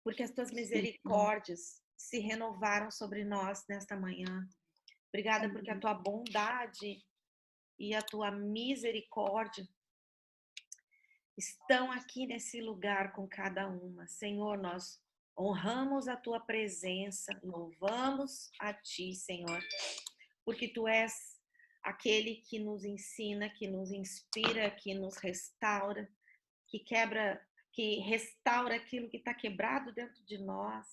porque as tuas misericórdias se renovaram sobre nós nesta manhã. Obrigada porque a tua bondade e a tua misericórdia estão aqui nesse lugar com cada uma. Senhor, nós honramos a tua presença, louvamos a ti, Senhor, porque tu és aquele que nos ensina, que nos inspira, que nos restaura, que restaura aquilo que está quebrado dentro de nós.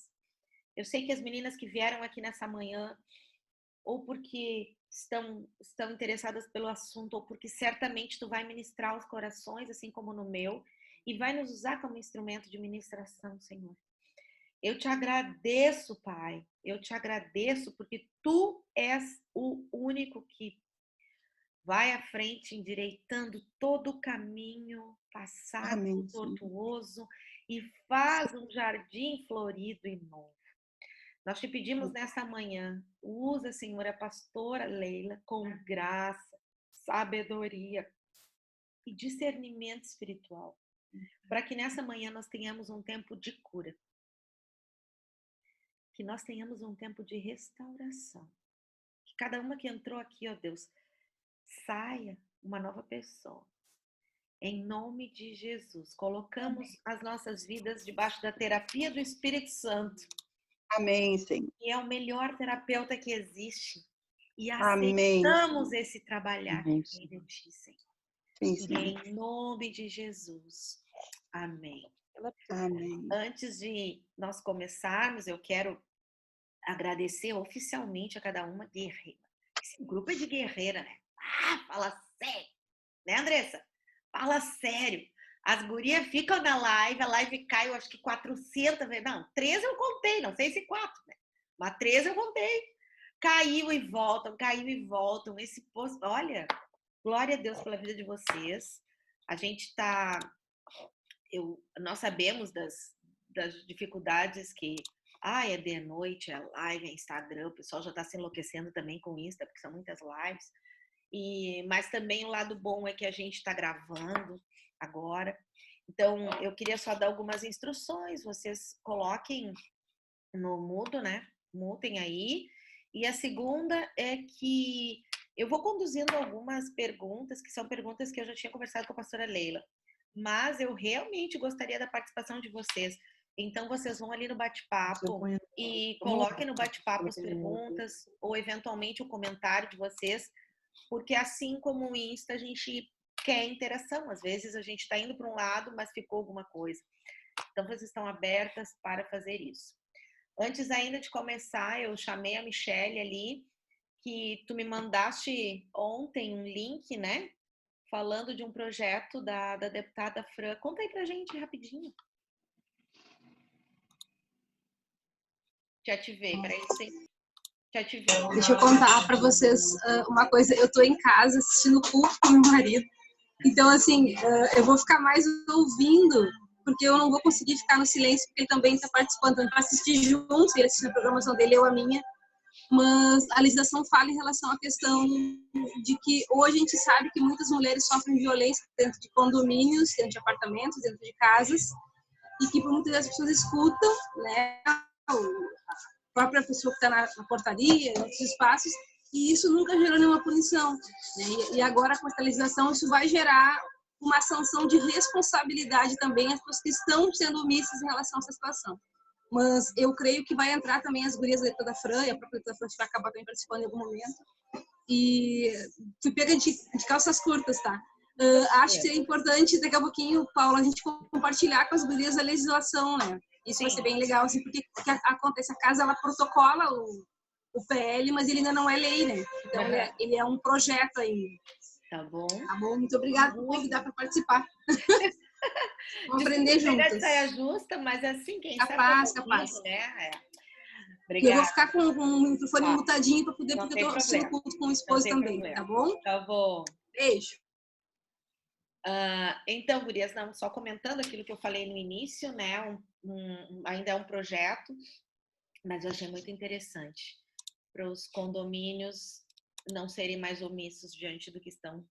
Eu sei que as meninas que vieram aqui nessa manhã, ou porque estão interessadas pelo assunto, ou porque certamente tu vai ministrar os corações, assim como no meu, e vai nos usar como instrumento de ministração, Senhor. Eu te agradeço, Pai. Eu te agradeço porque tu és o único que vai à frente, endireitando todo o caminho passado, tortuoso, e faz um jardim florido e novo. Nós te pedimos nessa manhã, usa, Senhor, a pastora Leila com graça, sabedoria e discernimento espiritual, para que nessa manhã nós tenhamos um tempo de cura, que nós tenhamos um tempo de restauração, que cada uma que entrou aqui, ó Deus, saia uma nova pessoa. Em nome de Jesus, colocamos as nossas vidas debaixo da terapia do Espírito Santo. Amém, Senhor. E é o melhor terapeuta que existe. E aceitamos esse trabalhar que vem de ti, Senhor. Sim, Senhor. Em nome de Jesus. Amém. Amém. Antes de nós começarmos, eu quero agradecer oficialmente a cada uma guerreira. Esse grupo é de guerreira, né? Fala sério. Né, Andressa? Fala sério. As gurias ficam na live, a live cai, eu acho que 400, não, 13 eu contei, não sei se 4, né? Mas 13 eu contei. Caiu e voltam. Esse post, olha, glória a Deus pela vida de vocês. A gente tá, nós sabemos das dificuldades que, é de noite, é live, é Instagram, o pessoal já tá se enlouquecendo também com Insta, porque são muitas lives. Mas também o lado bom é que a gente está gravando agora. Então, eu queria só dar algumas instruções. Vocês coloquem no mudo, né? Mutem aí. E a segunda é que eu vou conduzindo algumas perguntas, que são perguntas que eu já tinha conversado com a pastora Leila. Mas eu realmente gostaria da participação de vocês. Então, vocês vão ali no bate-papo e coloquem no bate-papo as perguntas ou, eventualmente, o comentário de vocês, porque assim como o Insta, a gente quer interação. Às vezes a gente está indo para um lado, mas ficou alguma coisa. Então, vocês estão abertas para fazer isso. Antes ainda de começar, eu chamei a Michelle ali, que tu me mandaste ontem um link, né? Falando de um projeto da deputada Fran. Conta aí pra gente rapidinho. Já te vi, peraí, já te vi. Deixa eu contar para vocês uma coisa. Eu tô em casa assistindo culto com meu marido. Então, assim, eu vou ficar mais ouvindo, porque eu não vou conseguir ficar no silêncio, porque ele também está participando. Então, para assistir juntos, ele assiste a programação dele, eu a minha. Mas a legislação fala em relação à questão de que hoje a gente sabe que muitas mulheres sofrem violência dentro de condomínios, dentro de apartamentos, dentro de casas, e que por muitas vezes as pessoas escutam, né, a própria pessoa que está na portaria, em outros espaços, e isso nunca gerou nenhuma punição, né? E agora com a legislação isso vai gerar uma sanção de responsabilidade também às pessoas que estão sendo omissas em relação a essa situação. Mas eu creio que vai entrar também as gurias da Fran, e a própria da Fran vai acabar também participando em algum momento. E fui pega de calças curtas, tá? Acho que seria importante, daqui a pouquinho, Paula, a gente compartilhar com as gurias a legislação, né? Isso vai ser bem legal, assim, porque o que acontece? A casa, ela protocola o PL, mas ele ainda não é lei, né? Então, ele é um projeto ainda. Tá bom. Tá bom, muito obrigada por convidar para participar. Vamos aprender juntas. Saia justa, mas assim, quem capaz, sabe capaz. Né? Eu vou ficar com o microfone mutadinho para poder, porque eu tô assistindo culto com o esposo também, problema. tá bom? Tá bom. Beijo. Então, gurias, não, só comentando aquilo que eu falei no início, né? Ainda é um projeto, mas eu achei muito interessante para os condomínios não serem mais omissos diante do que estão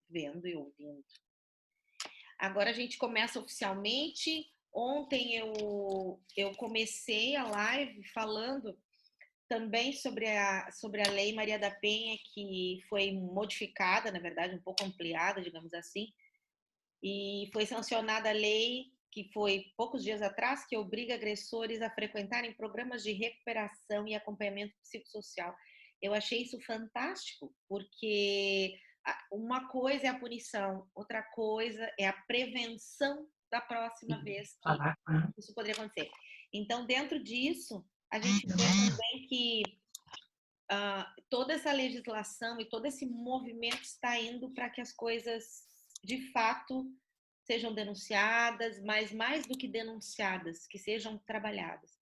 vendo e ouvindo. Agora a gente começa oficialmente Ontem eu comecei a live falando também sobre a Lei Maria da Penha, que foi modificada, na verdade, um pouco ampliada, digamos assim, e foi sancionada a lei, que foi poucos dias atrás, que obriga agressores a frequentarem programas de recuperação e acompanhamento psicossocial. Eu achei isso fantástico, porque uma coisa é a punição, outra coisa é a prevenção da próxima vez que isso poderia acontecer. Então, dentro disso, a gente vê também que toda essa legislação e todo esse movimento está indo para que as coisas, de fato, sejam denunciadas, mas mais do que denunciadas, que sejam trabalhadas.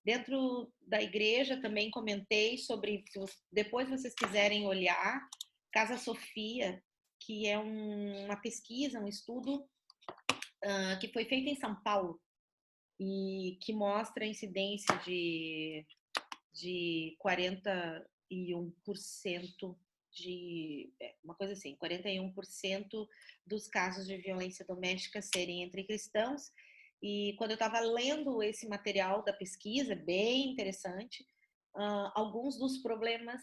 Dentro da igreja também comentei sobre, se depois vocês quiserem olhar, Casa Sofia, que é uma pesquisa, um estudo que foi feito em São Paulo e que mostra a incidência de 41% uma coisa assim, 41% dos casos de violência doméstica serem entre cristãos. E quando eu estava lendo esse material da pesquisa, bem interessante, alguns dos problemas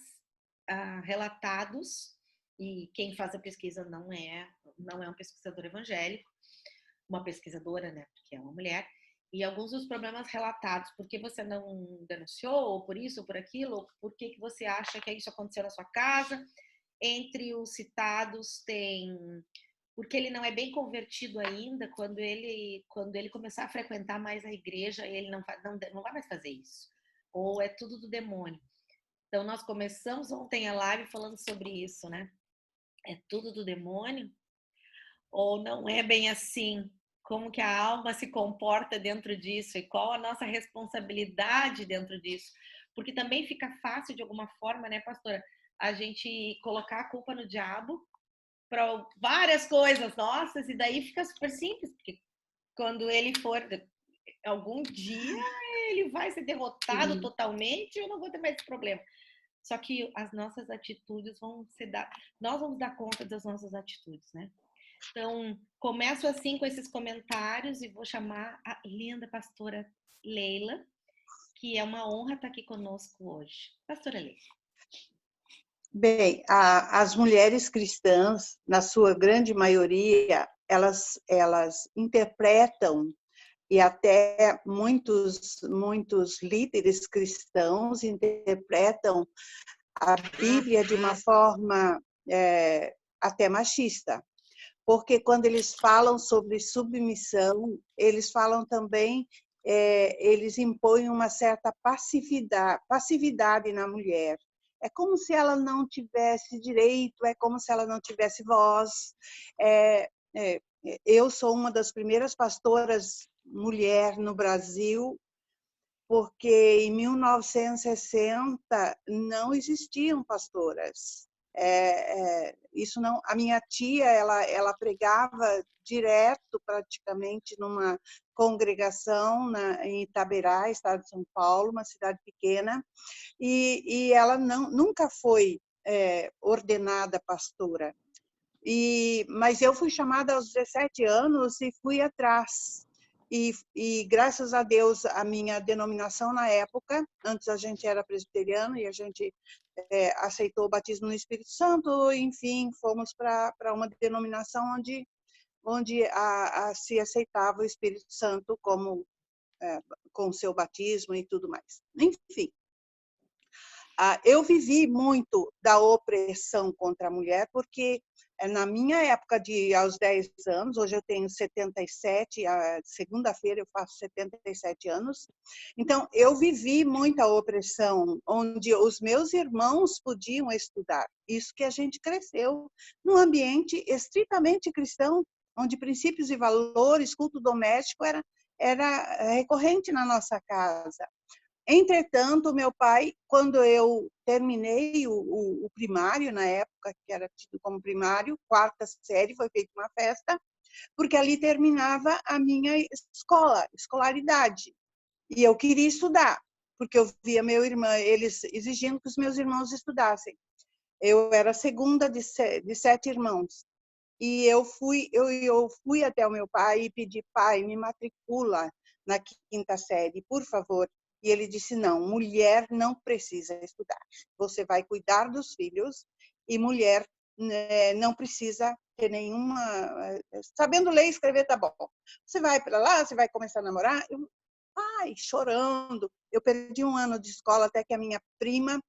relatados, e quem faz a pesquisa não é um pesquisador evangélico, uma pesquisadora, né, porque é uma mulher, e alguns dos problemas relatados, por que você não denunciou, ou por isso, ou por aquilo, ou por que você acha que isso aconteceu na sua casa. Entre os citados tem porque ele não é bem convertido ainda, quando ele começar a frequentar mais a igreja, ele não vai mais fazer isso. Ou é tudo do demônio. Então, nós começamos ontem a live falando sobre isso, né? É tudo do demônio? Ou não é bem assim? Como que a alma se comporta dentro disso e qual a nossa responsabilidade dentro disso? Porque também fica fácil, de alguma forma, né, pastora, a gente colocar a culpa no diabo para várias coisas nossas, e daí fica super simples, porque quando ele for, algum dia, ele vai ser derrotado totalmente e eu não vou ter mais esse problema. Só que as nossas atitudes nós vamos dar conta das nossas atitudes, né? Então, começo assim com esses comentários e vou chamar a linda pastora Leila, que é uma honra estar aqui conosco hoje. Pastora Leila. Bem, as mulheres cristãs, na sua grande maioria, elas interpretam, e até muitos líderes cristãos interpretam a Bíblia de uma forma até machista, porque quando eles falam sobre submissão, eles falam também, eles impõem uma certa passividade na mulher. É como se ela não tivesse direito, é como se ela não tivesse voz. Eu sou uma das primeiras pastoras mulher no Brasil, porque em 1960 não existiam pastoras. Isso não. A minha tia, ela pregava direto, praticamente, numa congregação em Itaberá, estado de São Paulo, uma cidade pequena, e ela nunca foi ordenada pastora. Mas eu fui chamada aos 17 anos e fui atrás. E graças a Deus, a minha denominação na época, antes a gente era presbiteriano e a gente aceitou o batismo no Espírito Santo, enfim, fomos para uma denominação onde se aceitava o Espírito Santo como com o seu batismo e tudo mais. Enfim, eu vivi muito da opressão contra a mulher, porque na minha época aos 10 anos, hoje eu tenho 77, segunda-feira eu faço 77 anos, então eu vivi muita opressão, onde os meus irmãos podiam estudar. Isso que a gente cresceu num ambiente estritamente cristão, onde princípios e valores, culto doméstico era recorrente na nossa casa. Entretanto, meu pai, quando eu terminei o primário, na época que era tido como primário, quarta série, foi feita uma festa, porque ali terminava a minha escolaridade. E eu queria estudar, porque eu via meu irmão, eles exigindo que os meus irmãos estudassem. Eu era a segunda de 7 irmãos. E eu fui até o meu pai e pedi: pai, me matricula na 5ª série, por favor. E ele disse: não, mulher não precisa estudar. Você vai cuidar dos filhos e mulher, né, não precisa ter nenhuma... Sabendo ler e escrever, tá bom. Você vai para lá, você vai começar a namorar. Pai, chorando. Eu perdi um ano de escola até que a prima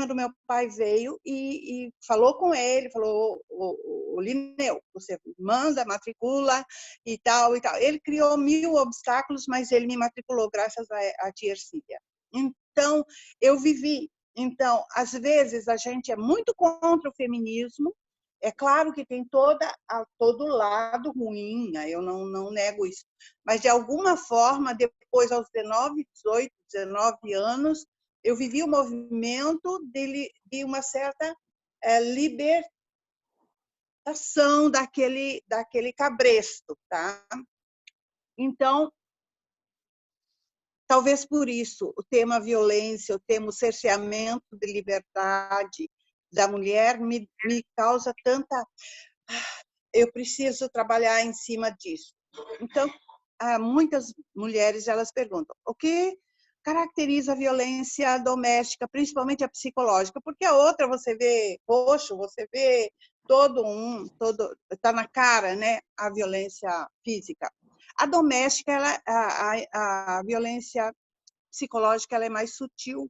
do meu pai veio e falou com ele, falou: o Lineu, você manda, matricula e tal, e tal. Ele criou 1000 obstáculos, mas ele me matriculou graças a tia Ercília. Então, eu vivi. Então, às vezes, a gente é muito contra o feminismo. É claro que tem todo lado ruim, né? Eu não nego isso. Mas, de alguma forma, depois, aos 19, 18, 19 anos, eu vivi o movimento de uma certa libertação daquele cabresto, tá? Então, talvez por isso, o tema violência, o tema cerceamento de liberdade da mulher me causa tanta... Eu preciso trabalhar em cima disso. Então, muitas mulheres, elas perguntam: o que caracteriza a violência doméstica, principalmente a psicológica? Porque a outra você vê roxo, você vê está na cara, né, a violência física. A doméstica, a violência psicológica, ela é mais sutil,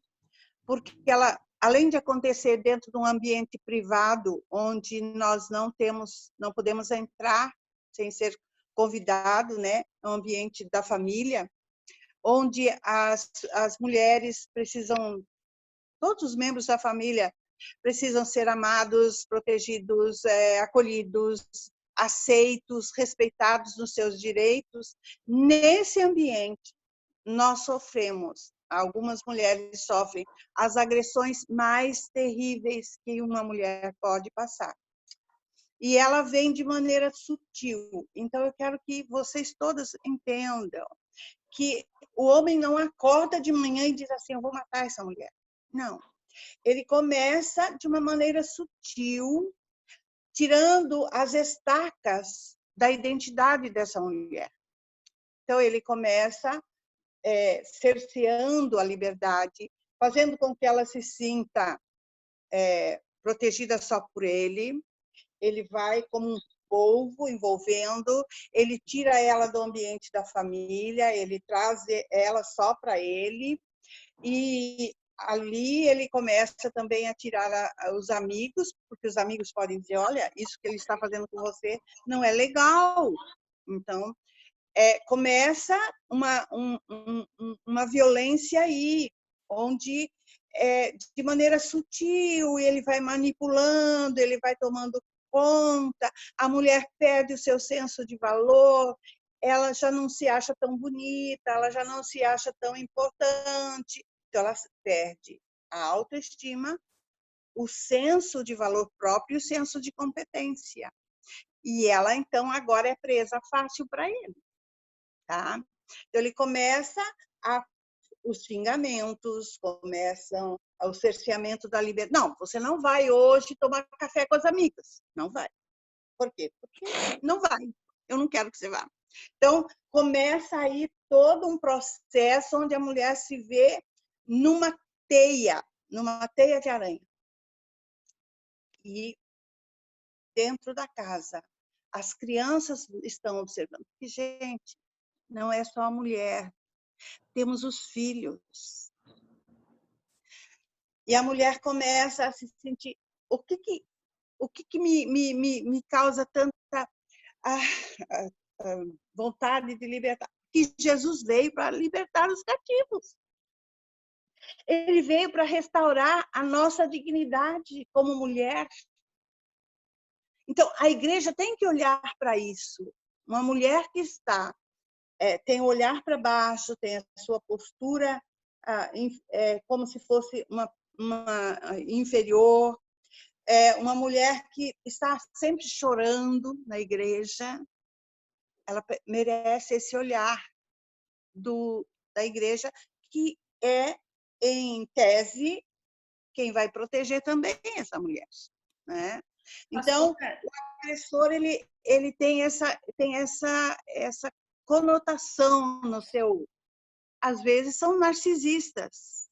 porque ela, além de acontecer dentro de um ambiente privado, onde nós não podemos entrar sem ser convidado, né, no ambiente da família, onde as mulheres precisam, todos os membros da família precisam ser amados, protegidos, acolhidos, aceitos, respeitados nos seus direitos. Nesse ambiente, nós sofremos, algumas mulheres sofrem as agressões mais terríveis que uma mulher pode passar. E ela vem de maneira sutil. Então, eu quero que vocês todas entendam que o homem não acorda de manhã e diz assim: eu vou matar essa mulher. Não. Ele começa de uma maneira sutil, tirando as estacas da identidade dessa mulher. Então, ele começa cerceando a liberdade, fazendo com que ela se sinta protegida só por ele. Ele vai como um polvo envolvendo, ele tira ela do ambiente da família, ele traz ela só para ele, e ali ele começa também a tirar os amigos, porque os amigos podem dizer: olha, isso que ele está fazendo com você não é legal. Então, começa uma violência aí, onde, de maneira sutil, ele vai manipulando, ele vai tomando conta, a mulher perde o seu senso de valor, ela já não se acha tão bonita, ela já não se acha tão importante, então ela perde a autoestima, o senso de valor próprio e o senso de competência. E ela, então, agora é presa fácil para ele. Tá? Então, ele começa os xingamentos, começam o cerceamento da liberdade. Não, você não vai hoje tomar café com as amigas. Não vai. Por quê? Porque não vai. Eu não quero que você vá. Então, começa aí todo um processo onde a mulher se vê numa teia de aranha. E dentro da casa, as crianças estão observando. E, gente, não é só a mulher. Temos os filhos. E a mulher começa a se sentir... O que me causa tanta vontade de libertar? Que Jesus veio para libertar os cativos. Ele veio para restaurar a nossa dignidade como mulher. Então, a igreja tem que olhar para isso. Uma mulher que tem o olhar para baixo, tem a sua postura como se fosse uma inferior, uma mulher que está sempre chorando na igreja, ela merece esse olhar da igreja, que é, em tese, quem vai proteger também essa mulher, né? Então, Pastora, o agressor, ele tem essa conotação no seu... Às vezes são narcisistas,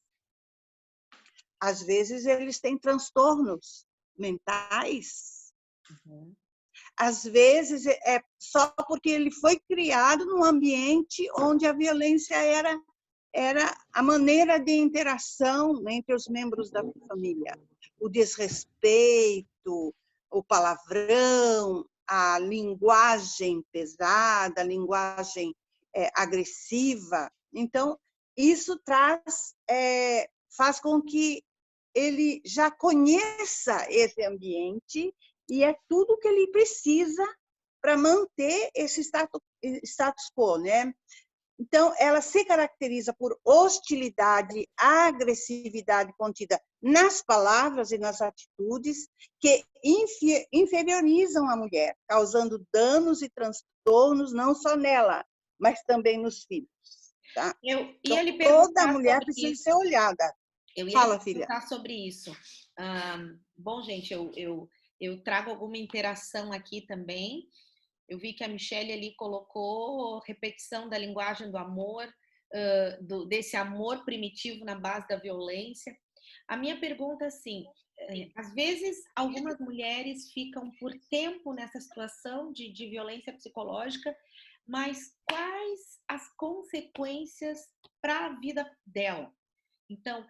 às vezes eles têm transtornos mentais, uhum, às vezes é só porque ele foi criado num ambiente onde a violência era a maneira de interação entre os membros da família. O desrespeito, o palavrão, a linguagem pesada, a linguagem agressiva. Então, isso faz com que ele já conheça esse ambiente e é tudo que ele precisa para manter esse status quo, né? Então, ela se caracteriza por hostilidade, agressividade contida nas palavras e nas atitudes que inferiorizam a mulher, causando danos e transtornos não só nela, mas também nos filhos. Tá? eu Então, ia lhe toda perguntar mulher sobre precisa isso. ser olhada. Eu ia lhe Fala, filha. perguntar sobre isso. Bom, gente, eu trago alguma interação aqui também. Eu vi que a Michelle ali colocou repetição da linguagem do amor, desse amor primitivo na base da violência. A minha pergunta, assim, às vezes algumas mulheres ficam por tempo nessa situação de violência psicológica, mas quais as consequências para a vida dela? Então,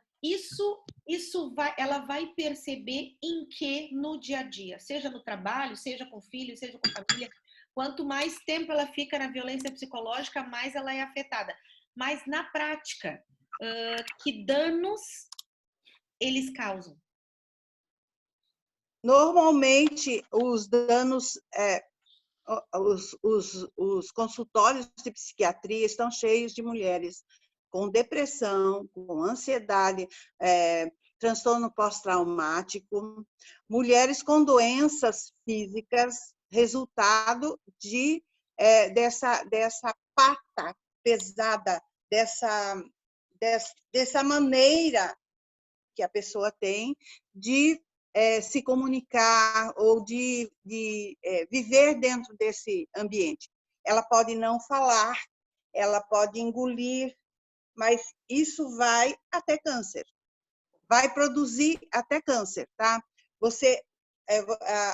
ela vai perceber em que no dia a dia, seja no trabalho, seja com filhos, seja com família. Quanto mais tempo ela fica na violência psicológica, mais ela é afetada. Mas na prática, que danos eles causam? Normalmente, os danos, os consultórios de psiquiatria estão cheios de mulheres com depressão, com ansiedade, transtorno pós-traumático, mulheres com doenças físicas, resultado dessa pata pesada, dessa maneira que a pessoa tem de se comunicar ou de viver dentro desse ambiente. Ela pode não falar, ela pode engolir, mas isso vai até câncer. Vai produzir até câncer, tá?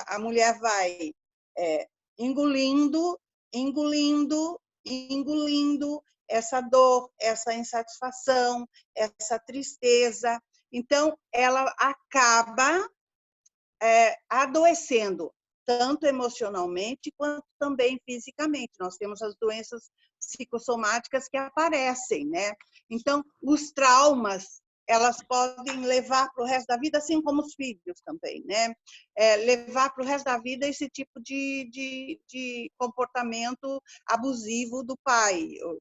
A mulher vai engolindo essa dor, essa insatisfação, essa tristeza. Então, ela acaba adoecendo, tanto emocionalmente quanto também fisicamente. Nós temos as doenças psicossomáticas que aparecem, né? Então, os traumas, elas podem levar para o resto da vida, assim como os filhos também, né? Levar para o resto da vida esse tipo de comportamento abusivo do pai, ou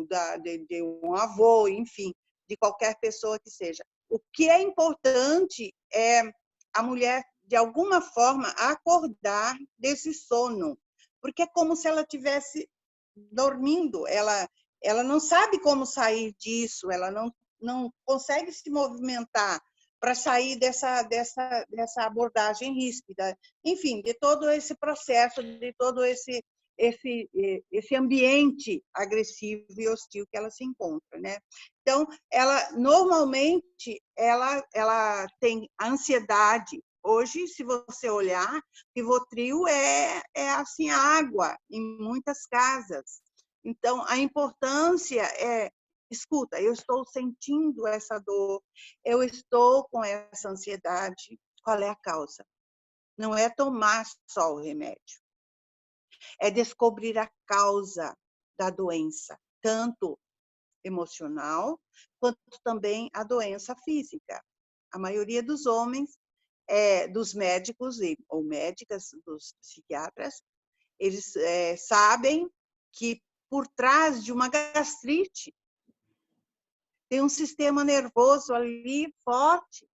de um avô, enfim, de qualquer pessoa que seja. O que é importante é a mulher, de alguma forma, acordar desse sono, porque é como se ela estivesse dormindo, ela não sabe como sair disso, ela não consegue se movimentar para sair dessa abordagem ríspida, enfim, de todo esse processo, de todo esse ambiente agressivo e hostil que ela se encontra, né? Então, ela normalmente ela tem ansiedade. Hoje, se você olhar, Rivotril é assim água em muitas casas. Então, a importância escuta, eu estou sentindo essa dor, eu estou com essa ansiedade, qual é a causa? Não é tomar só o remédio, é descobrir a causa da doença, tanto emocional, quanto também a doença física. A maioria dos homens, dos médicos ou médicas, dos psiquiatras, eles sabem que por trás de uma gastrite tem um sistema nervoso ali forte,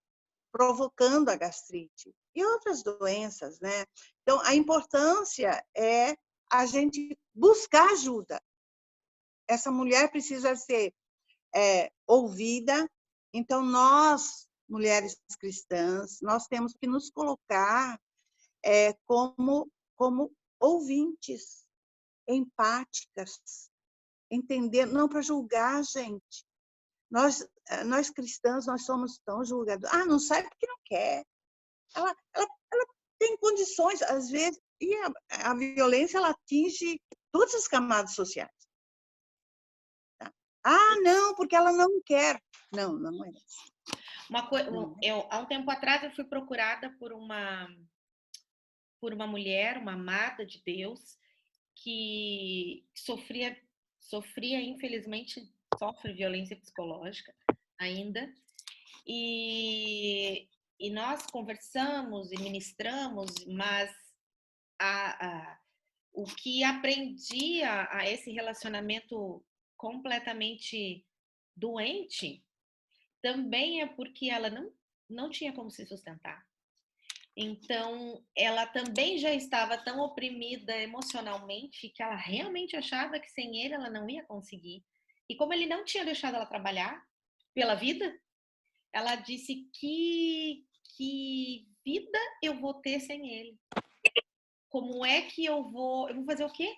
provocando a gastrite e outras doenças, né? Então, a importância é a gente buscar ajuda. Essa mulher precisa ser ouvida. Então, nós, mulheres cristãs, nós temos que nos colocar como ouvintes, empáticas, entender, não para julgar, gente. Nós cristãs, nós somos tão julgadores. Não sai porque não quer. Ela tem condições, às vezes, e a violência ela atinge todas as camadas sociais. Tá? Não, porque ela não quer. Não, não é isso. Há um tempo atrás, eu fui procurada por uma mulher, uma amada de Deus, que sofria, infelizmente, sofre violência psicológica ainda. E nós conversamos e ministramos, mas o que aprendi a esse relacionamento completamente doente também é porque ela não tinha como se sustentar. Então, ela também já estava tão oprimida emocionalmente que ela realmente achava que sem ele ela não ia conseguir. E como ele não tinha deixado ela trabalhar pela vida, ela disse que vida eu vou ter sem ele? Como é que eu vou fazer o quê?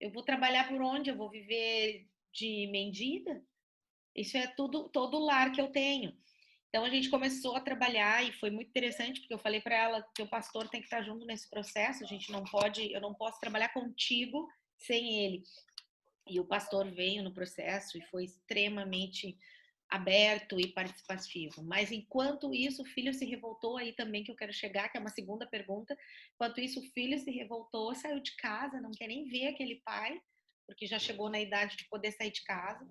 Eu vou trabalhar por onde? Eu vou viver de mendiga? Isso é todo o lar que eu tenho. Então a gente começou a trabalhar e foi muito interessante porque eu falei para ela que o pastor tem que estar junto nesse processo. Eu não posso trabalhar contigo sem ele. E o pastor veio no processo e foi extremamente aberto e participativo. Mas enquanto isso, o filho se revoltou, aí também que eu quero chegar, que é uma segunda pergunta. Enquanto isso, o filho se revoltou, saiu de casa, não quer nem ver aquele pai, porque já chegou na idade de poder sair de casa.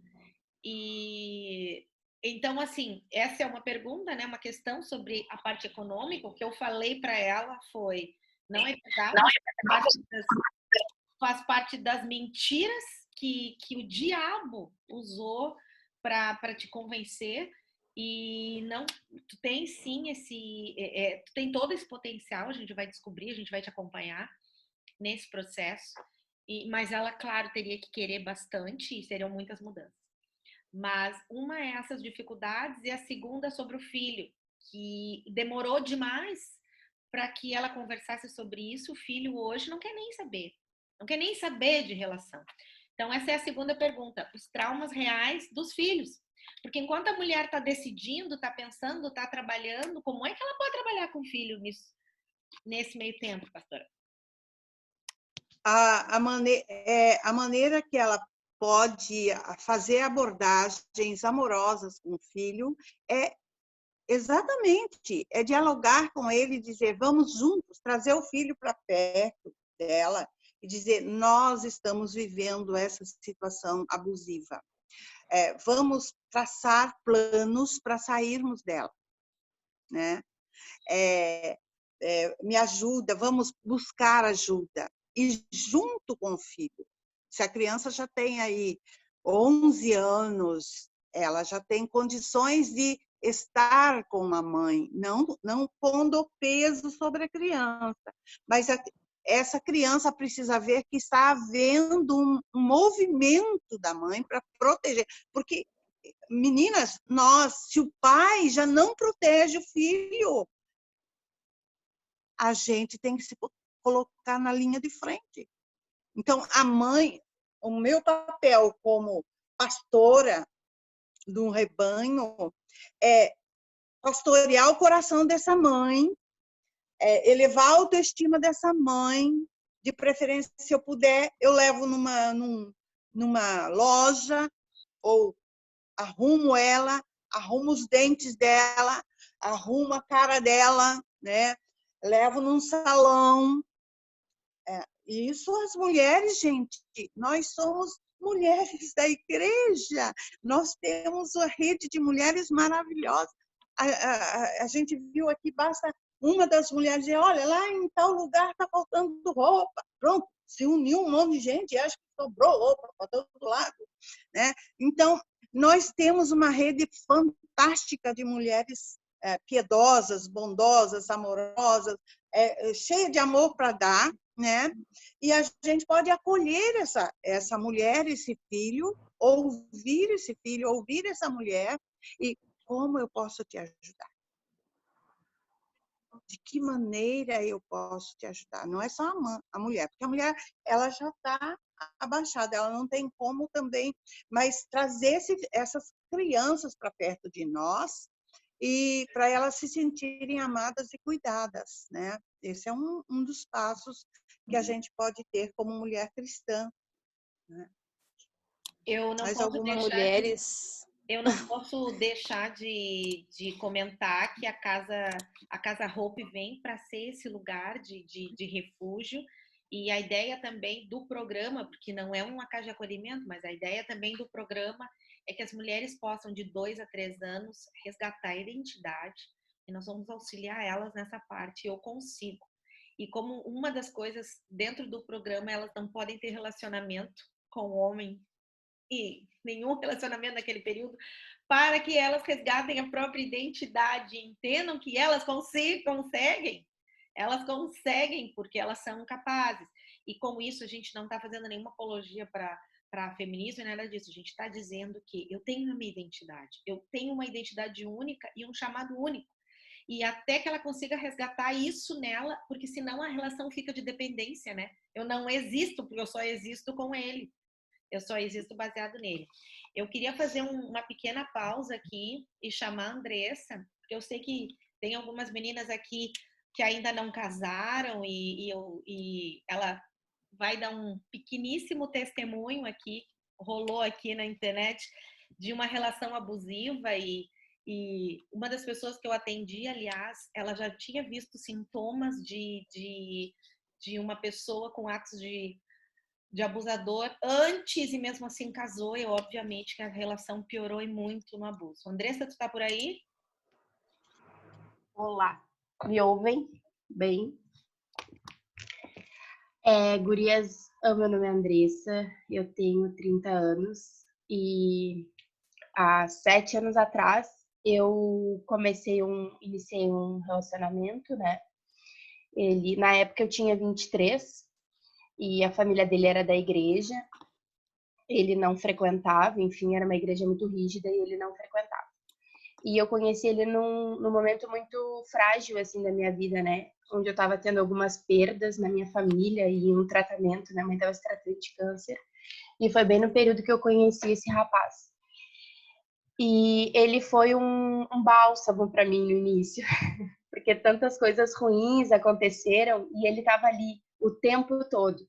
E então, assim, essa é uma pergunta, né? Uma questão sobre a parte econômica. O que eu falei para ela foi: não é verdade, faz parte das mentiras que o diabo usou para te convencer. E não, tu tem sim tu tem todo esse potencial, a gente vai descobrir, a gente vai te acompanhar nesse processo. Mas ela, claro, teria que querer bastante e seriam muitas mudanças. Mas uma é essas dificuldades e a segunda sobre o filho, que demorou demais para que ela conversasse sobre isso. O filho hoje não quer nem saber de relação. Então essa é a segunda pergunta, os traumas reais dos filhos. Porque enquanto a mulher está decidindo, está pensando, está trabalhando, como é que ela pode trabalhar com o filho nesse meio tempo, pastora? A maneira que ela pode fazer abordagens amorosas com o filho é exatamente, é dialogar com ele, dizer, vamos juntos, trazer o filho para perto dela e dizer, nós estamos vivendo essa situação abusiva. Vamos traçar planos para sairmos dela, né? Me ajuda, vamos buscar ajuda. E junto com o filho, se a criança já tem aí 11 anos, ela já tem condições de estar com a mãe, não pondo peso sobre a criança, mas essa criança precisa ver que está havendo um movimento da mãe para proteger, porque, meninas, se o pai já não protege o filho, a gente tem que se colocar na linha de frente. Então, a mãe, o meu papel como pastora de um rebanho é pastorear o coração dessa mãe, elevar a autoestima dessa mãe, de preferência, se eu puder, eu levo numa loja, ou arrumo ela, arrumo os dentes dela, arrumo a cara dela, né? Levo num salão. Isso as mulheres, gente, nós somos mulheres da igreja, nós temos uma rede de mulheres maravilhosas. A gente viu aqui, basta uma das mulheres dizer, olha, lá em tal lugar está faltando roupa. Pronto, se uniu um monte de gente e acho que sobrou roupa para todo lado, né? Então, nós temos uma rede fantástica de mulheres piedosas, bondosas, amorosas, cheia de amor para dar, né? E a gente pode acolher essa mulher, esse filho, ouvir esse filho, ouvir essa mulher, e como eu posso te ajudar? de que maneira eu posso te ajudar? Não é só a mulher, porque a mulher ela já está abaixada, ela não tem como também, mas trazer essas crianças para perto de nós e para elas se sentirem amadas e cuidadas, né? Esse é um dos passos que a gente pode ter como mulher cristã, né? Eu não Mais posso alguma deixar de Mulheres. Eu não posso deixar de comentar que a Casa Hope vem para ser esse lugar de refúgio, e a ideia também do programa, porque não é uma casa de acolhimento, mas a ideia também do programa é que as mulheres possam, de 2 a 3 anos, resgatar a identidade, e nós vamos auxiliar elas nessa parte. Eu consigo. E como uma das coisas dentro do programa, elas não podem ter relacionamento com o homem e nenhum relacionamento naquele período, para que elas resgatem a própria identidade, entendam que elas conseguem porque elas são capazes. E com isso a gente não está fazendo nenhuma apologia para feminismo e nada disso. A gente está dizendo que eu tenho a minha identidade, eu tenho uma identidade única e um chamado único. E até que ela consiga resgatar isso nela, porque senão a relação fica de dependência, né? Eu não existo porque eu só existo com ele. Eu só existo baseado nele. Eu queria fazer uma pequena pausa aqui e chamar a Andressa, porque eu sei que tem algumas meninas aqui que ainda não casaram e ela vai dar um pequeníssimo testemunho aqui, rolou aqui na internet, de uma relação abusiva e uma das pessoas que eu atendi, aliás, ela já tinha visto sintomas de uma pessoa com atos de abusador antes e mesmo assim casou, e obviamente que a relação piorou e muito no abuso. Andressa, tu tá por aí? Olá, me ouvem bem? Gurias, meu nome é Andressa, eu tenho 30 anos e há 7 anos atrás eu iniciei um relacionamento, né? Na época eu tinha 23 e a família dele era da igreja. Ele não frequentava, enfim, era uma igreja muito rígida e ele não frequentava. E eu conheci ele num momento muito frágil, assim, da minha vida, né? Onde eu estava tendo algumas perdas na minha família e um tratamento, minha mãe estava se tratando de câncer. E foi bem no período que eu conheci esse rapaz. E ele foi um bálsamo para mim no início, porque tantas coisas ruins aconteceram e ele estava ali o tempo todo.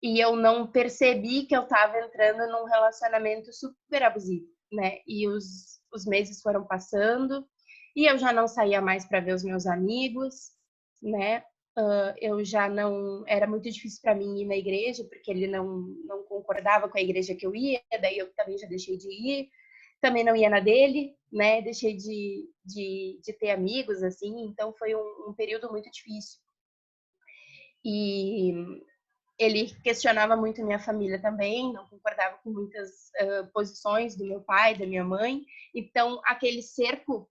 E eu não percebi que eu estava entrando num relacionamento super abusivo, né? E os meses foram passando e eu já não saía mais para ver os meus amigos, né? Eu já não... Era muito difícil para mim ir na igreja, porque ele não concordava com a igreja que eu ia, daí eu também já deixei de ir. Também não ia na dele, né? Deixei de ter amigos, assim. Então, foi um período muito difícil. E ele questionava muito a minha família também, não concordava com muitas posições do meu pai, da minha mãe. Então, aquele cerco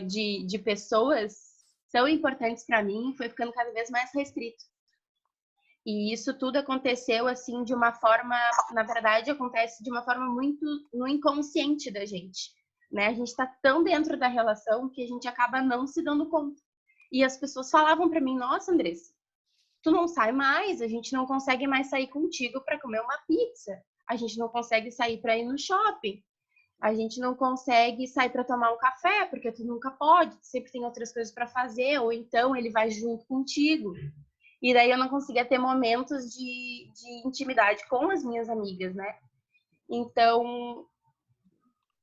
de pessoas tão importantes para mim foi ficando cada vez mais restrito. E isso tudo aconteceu assim de uma forma, na verdade, acontece de uma forma muito no inconsciente da gente, né? A gente está tão dentro da relação que a gente acaba não se dando conta. E as pessoas falavam para mim: "Nossa, Andressa, tu não sai mais, a gente não consegue mais sair contigo para comer uma pizza, a gente não consegue sair para ir no shopping, a gente não consegue sair para tomar um café, porque tu nunca pode, tu sempre tem outras coisas para fazer, ou então ele vai junto contigo." E daí eu não conseguia ter momentos de intimidade com as minhas amigas, né? Então,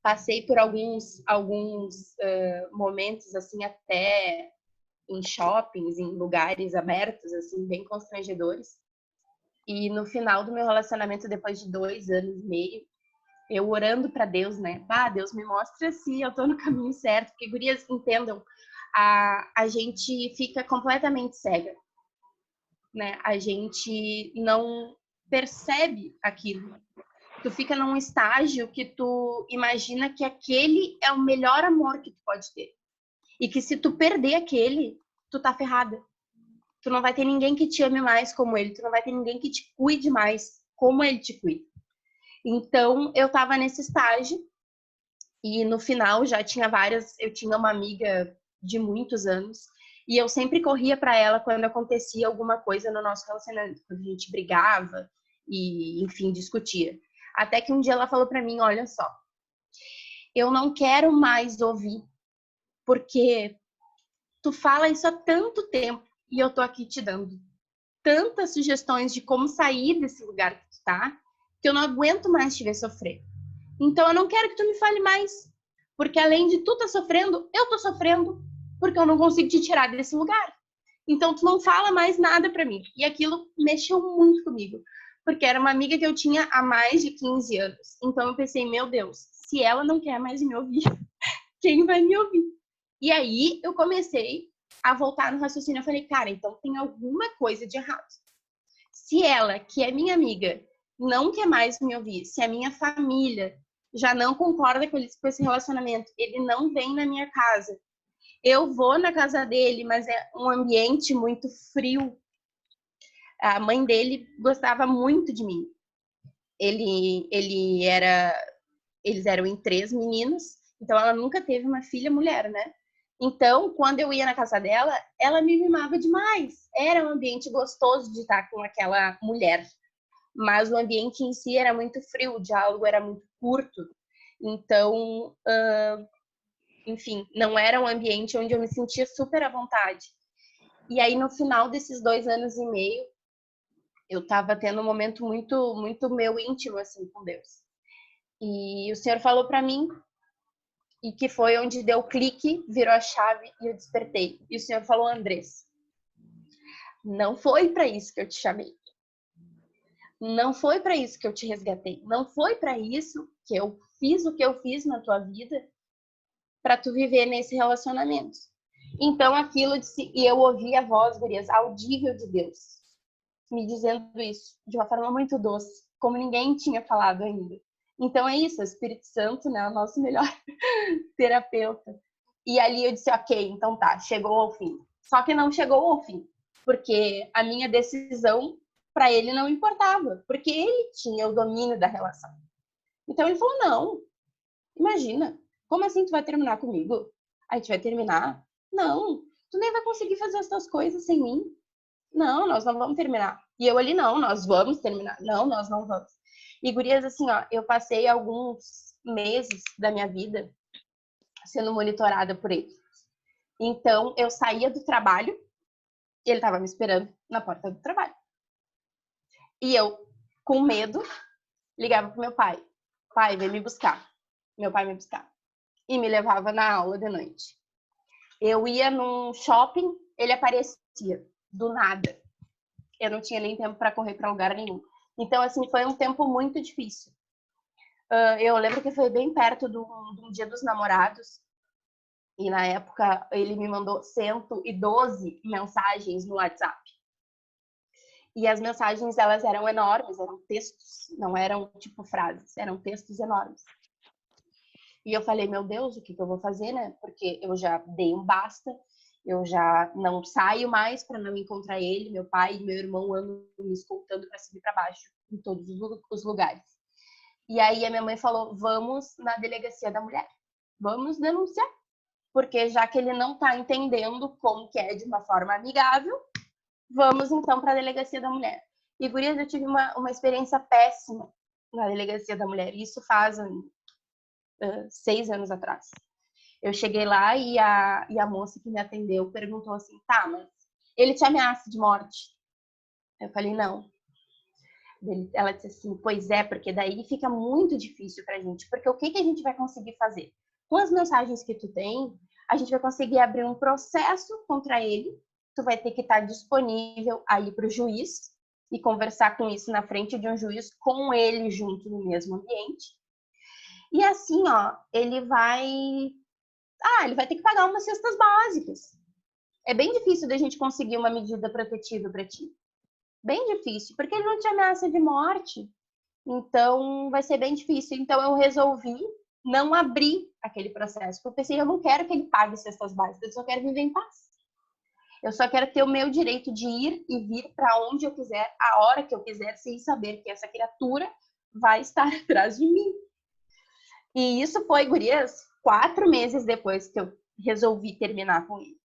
passei por alguns momentos, assim, até em shoppings, em lugares abertos, assim, bem constrangedores. E no final do meu relacionamento, depois de 2 anos e meio, eu orando para Deus, né? Deus, me mostra se eu tô no caminho certo. Porque, gurias, entendam, a gente fica completamente cega, né? A gente não percebe aquilo. Tu fica num estágio que tu imagina que aquele é o melhor amor que tu pode ter. E que se tu perder aquele, tu tá ferrada. Tu não vai ter ninguém que te ame mais como ele. Tu não vai ter ninguém que te cuide mais como ele te cuida. Então, eu tava nesse estágio. E no final já tinha várias... Eu tinha uma amiga de muitos anos E eu sempre corria para ela quando acontecia alguma coisa no nosso relacionamento, quando a gente brigava e, enfim, discutia. Até que um dia ela falou para mim, olha só, eu não quero mais ouvir, porque tu fala isso há tanto tempo e eu tô aqui te dando tantas sugestões de como sair desse lugar que tu tá, que eu não aguento mais te ver sofrer. Então eu não quero que tu me fale mais, porque além de tu tá sofrendo, eu tô sofrendo, porque eu não consigo te tirar desse lugar. Então tu não fala mais nada pra mim. E aquilo mexeu muito comigo, porque era uma amiga que eu tinha há mais de 15 anos. Então eu pensei, meu Deus, se ela não quer mais me ouvir, quem vai me ouvir? E aí eu comecei a voltar no raciocínio. Eu falei, cara, então tem alguma coisa de errado. Se ela, que é minha amiga, não quer mais me ouvir, se a minha família já não concorda com esse relacionamento, ele não vem na minha casa, eu vou na casa dele, mas é um ambiente muito frio. A mãe dele gostava muito de mim. Eles eram em 3 meninos, então ela nunca teve uma filha mulher, né? Então, quando eu ia na casa dela, ela me mimava demais. Era um ambiente gostoso de estar com aquela mulher. Mas o ambiente em si era muito frio, o diálogo era muito curto. Então, enfim, não era um ambiente onde eu me sentia super à vontade. E aí, no final desses 2 anos e meio, eu estava tendo um momento muito, muito meu íntimo, assim, com Deus. E o Senhor falou para mim, e que foi onde deu o clique, virou a chave e eu despertei. E o Senhor falou, Andressa, não foi para isso que eu te chamei. Não foi para isso que eu te resgatei. Não foi para isso que eu fiz o que eu fiz na tua vida para tu viver nesse relacionamento. Então aquilo disse, e eu ouvi a voz, gurias, audível de Deus, me dizendo isso de uma forma muito doce, como ninguém tinha falado ainda. Então é isso, o Espírito Santo, né, o nosso melhor terapeuta. E ali eu disse, ok, então tá, chegou ao fim. Só que não chegou ao fim, porque a minha decisão para ele não importava, porque ele tinha o domínio da relação. Então ele falou, não, imagina, como assim tu vai terminar comigo? A gente vai terminar? Não, tu nem vai conseguir fazer as tuas coisas sem mim. Não, nós não vamos terminar. E eu ali, não, nós vamos terminar. Não, nós não vamos. E gurias, assim, ó, eu passei alguns meses da minha vida sendo monitorada por ele. Então, eu saía do trabalho e ele estava me esperando na porta do trabalho. E eu, com medo, ligava pro meu pai. Pai, vem me buscar. Meu pai me buscar. E me levava na aula de noite. Eu ia num shopping, ele aparecia do nada. Eu não tinha nem tempo para correr para lugar nenhum. Então, assim, foi um tempo muito difícil. Eu lembro que foi bem perto do Dia dos Namorados. E na época, ele me mandou 112 mensagens no WhatsApp. E as mensagens, elas eram enormes, eram textos, não eram tipo frases, eram textos enormes. E eu falei, meu Deus, o que eu vou fazer, né? Porque eu já dei um basta, eu já não saio mais para não encontrar ele, meu pai e meu irmão andam me escoltando para subir para baixo, em todos os lugares. E aí a minha mãe falou, vamos na delegacia da mulher, vamos denunciar. Porque já que ele não está entendendo como que é de uma forma amigável, vamos então para a delegacia da mulher. E, gurias, eu tive uma experiência péssima na delegacia da mulher. Isso faz 6 anos atrás. Eu cheguei lá e a moça que me atendeu perguntou assim, tá, mas ele te ameaça de morte? Eu falei, não. Ela disse assim, pois é, porque daí fica muito difícil pra gente, porque o que a gente vai conseguir fazer? Com as mensagens que tu tem, a gente vai conseguir abrir um processo contra ele, tu vai ter que estar disponível aí pro juiz e conversar com isso na frente de um juiz, com ele junto no mesmo ambiente. E assim, ó, ele vai ter que pagar umas cestas básicas. É bem difícil da gente conseguir uma medida protetiva para ti. Bem difícil, porque ele não te ameaça de morte. Então, vai ser bem difícil. Então, eu resolvi não abrir aquele processo. Porque eu pensei, eu não quero que ele pague cestas básicas, eu só quero viver em paz. Eu só quero ter o meu direito de ir e vir para onde eu quiser, a hora que eu quiser, sem saber que essa criatura vai estar atrás de mim. E isso foi, gurias, 4 meses depois que eu resolvi terminar com ele.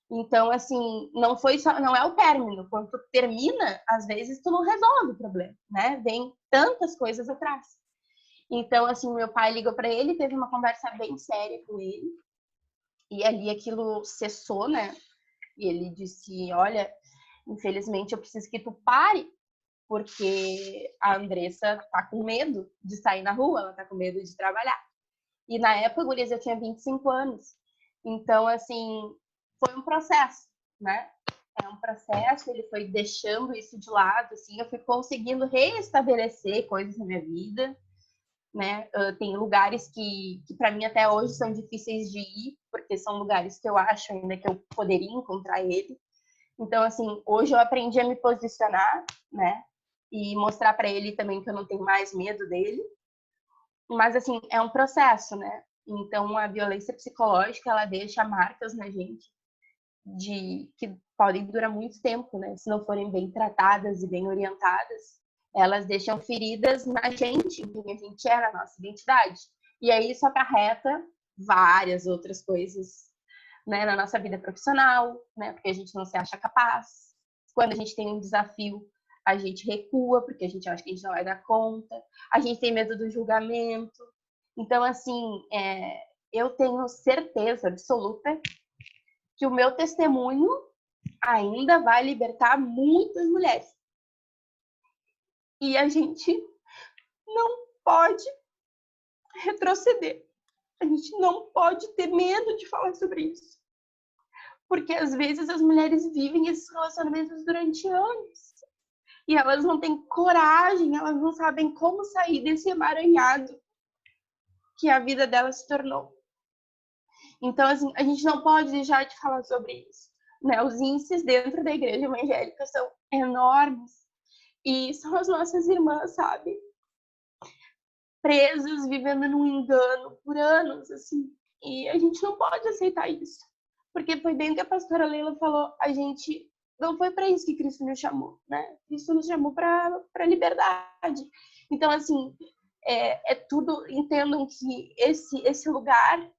Então, assim, não foi só, não é o término. Quando tu termina, às vezes tu não resolve o problema, né? Vem tantas coisas atrás. Então, assim, meu pai ligou para ele, teve uma conversa bem séria com ele. E ali aquilo cessou, né? E ele disse: olha, infelizmente eu preciso que tu pare, porque a Andressa tá com medo de sair na rua, ela tá com medo de trabalhar. E na época, gurias, eu tinha 25 anos. Então, assim, foi um processo, né? É um processo, ele foi deixando isso de lado, assim, eu fui conseguindo reestabelecer coisas na minha vida, né? Tem lugares que para mim até hoje são difíceis de ir, porque são lugares que eu acho ainda que eu poderia encontrar ele. Então, assim, hoje eu aprendi a me posicionar, né? E mostrar para ele também que eu não tenho mais medo dele. Mas, assim, é um processo, né? Então, a violência psicológica, ela deixa marcas na gente que podem durar muito tempo, né? Se não forem bem tratadas e bem orientadas, elas deixam feridas na gente, em quem a gente é, na nossa identidade. E aí isso acarreta várias outras coisas, né, na nossa vida profissional, né? Porque a gente não se acha capaz. Quando a gente tem um desafio, a gente recua, porque a gente acha que a gente não vai dar conta. A gente tem medo do julgamento. Então, assim, eu tenho certeza absoluta que o meu testemunho ainda vai libertar muitas mulheres. E a gente não pode retroceder. A gente não pode ter medo de falar sobre isso. Porque às vezes as mulheres vivem esses relacionamentos durante anos. E elas não têm coragem, elas não sabem como sair desse emaranhado que a vida delas se tornou. Então, assim, a gente não pode deixar de falar sobre isso. Né? Os índices dentro da igreja evangélica são enormes. E são as nossas irmãs, sabe? Presas, vivendo num engano por anos, assim. E a gente não pode aceitar isso. Porque foi bem o que a pastora Leila falou, a gente não foi para isso que Cristo nos chamou, né? Cristo nos chamou para liberdade. Então, assim, tudo, entendam que esse lugar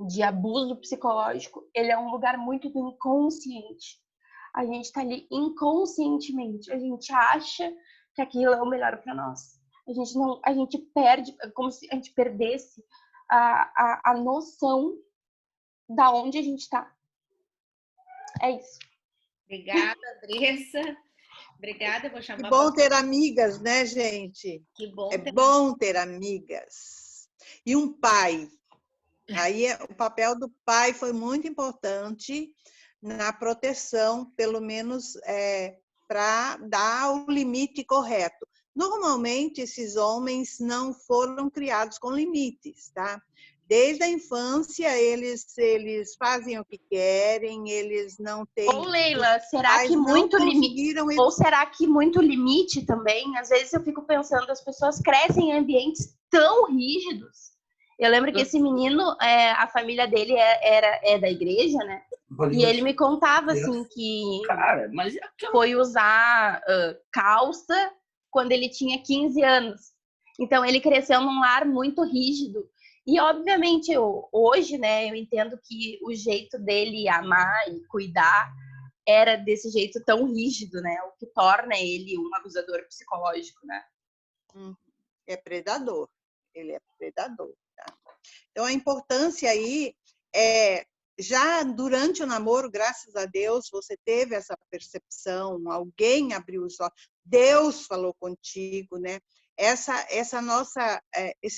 de abuso psicológico, ele é um lugar muito do inconsciente. A gente está ali inconscientemente, a gente acha que aquilo é o melhor para nós. A gente perde, como se a gente perdesse a noção da onde a gente está. É isso. Obrigada, Andressa. Obrigada, vou chamar. Que bom ter amigas, né, gente? Que bom. É bom ter amigas. E um pai. Aí o papel do pai foi muito importante na proteção, pelo menos para dar o limite correto. Normalmente, esses homens não foram criados com limites, tá? Desde a infância, eles fazem o que querem, eles não têm... Ou, Leila, será que muito limite? Ou será que muito limite também? Às vezes eu fico pensando, as pessoas crescem em ambientes tão rígidos. Eu lembro que esse menino, a família dele é da igreja, né? E ele me contava, assim, que foi usar calça quando ele tinha 15 anos. Então, ele cresceu num lar muito rígido. E, obviamente, hoje, né, eu entendo que o jeito dele amar e cuidar era desse jeito tão rígido, né? O que torna ele um abusador psicológico, né? É predador. Ele é predador, tá? Então, a importância aí já durante o namoro, graças a Deus, você teve essa percepção, alguém abriu os olhos, Deus falou contigo, né? Esse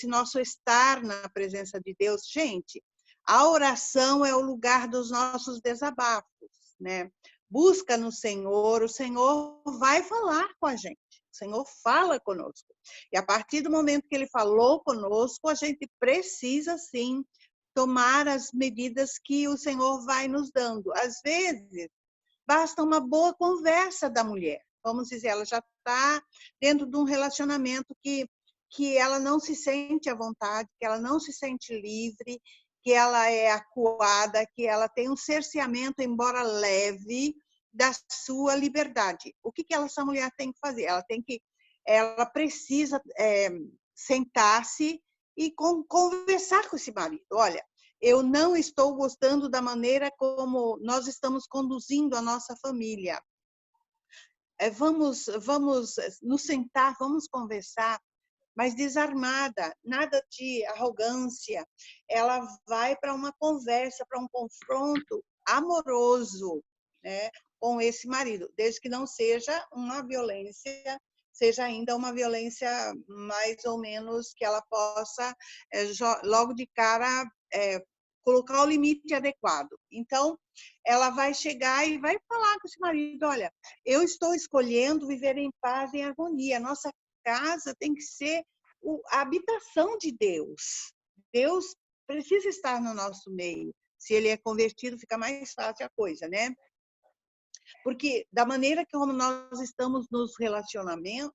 nosso estar na presença de Deus. Gente, a oração é o lugar dos nossos desabafos, né? Busca no Senhor, o Senhor vai falar com a gente. O Senhor fala conosco. E a partir do momento que Ele falou conosco, a gente precisa, sim, tomar as medidas que o Senhor vai nos dando. Às vezes, basta uma boa conversa da mulher. Vamos dizer, ela já está dentro de um relacionamento que ela não se sente à vontade, que ela não se sente livre, que ela é acuada, que ela tem um cerceamento, embora leve, da sua liberdade. O que essa mulher tem que fazer? Ela precisa sentar-se e conversar com esse marido. Olha, eu não estou gostando da maneira como nós estamos conduzindo a nossa família. Vamos nos sentar, vamos conversar, mas desarmada, nada de arrogância. Ela vai para uma conversa, para um confronto amoroso, né, com esse marido, desde que não seja uma violência, seja ainda uma violência mais ou menos que ela possa, logo de cara, colocar o limite adequado. Então, ela vai chegar e vai falar com esse marido: olha, eu estou escolhendo viver em paz e em harmonia. Nossa casa tem que ser a habitação de Deus. Deus precisa estar no nosso meio. Se ele é convertido, fica mais fácil a coisa, né? Porque da maneira como nós estamos nos relacionando,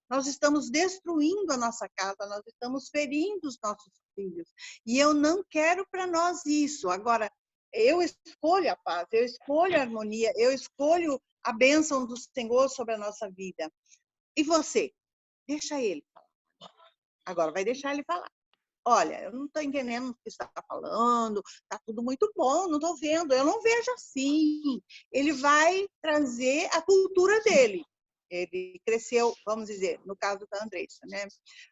nós estamos destruindo a nossa casa, nós estamos ferindo os nossos filhos. E eu não quero para nós isso. Agora, eu escolho a paz, eu escolho a harmonia, eu escolho a bênção do Senhor sobre a nossa vida. E você? Deixa ele falar. Agora vai deixar ele falar. Olha, eu não estou entendendo o que você está falando, está tudo muito bom, não estou vendo, eu não vejo assim. Ele vai trazer a cultura dele. Ele cresceu, vamos dizer, no caso da Andressa, né?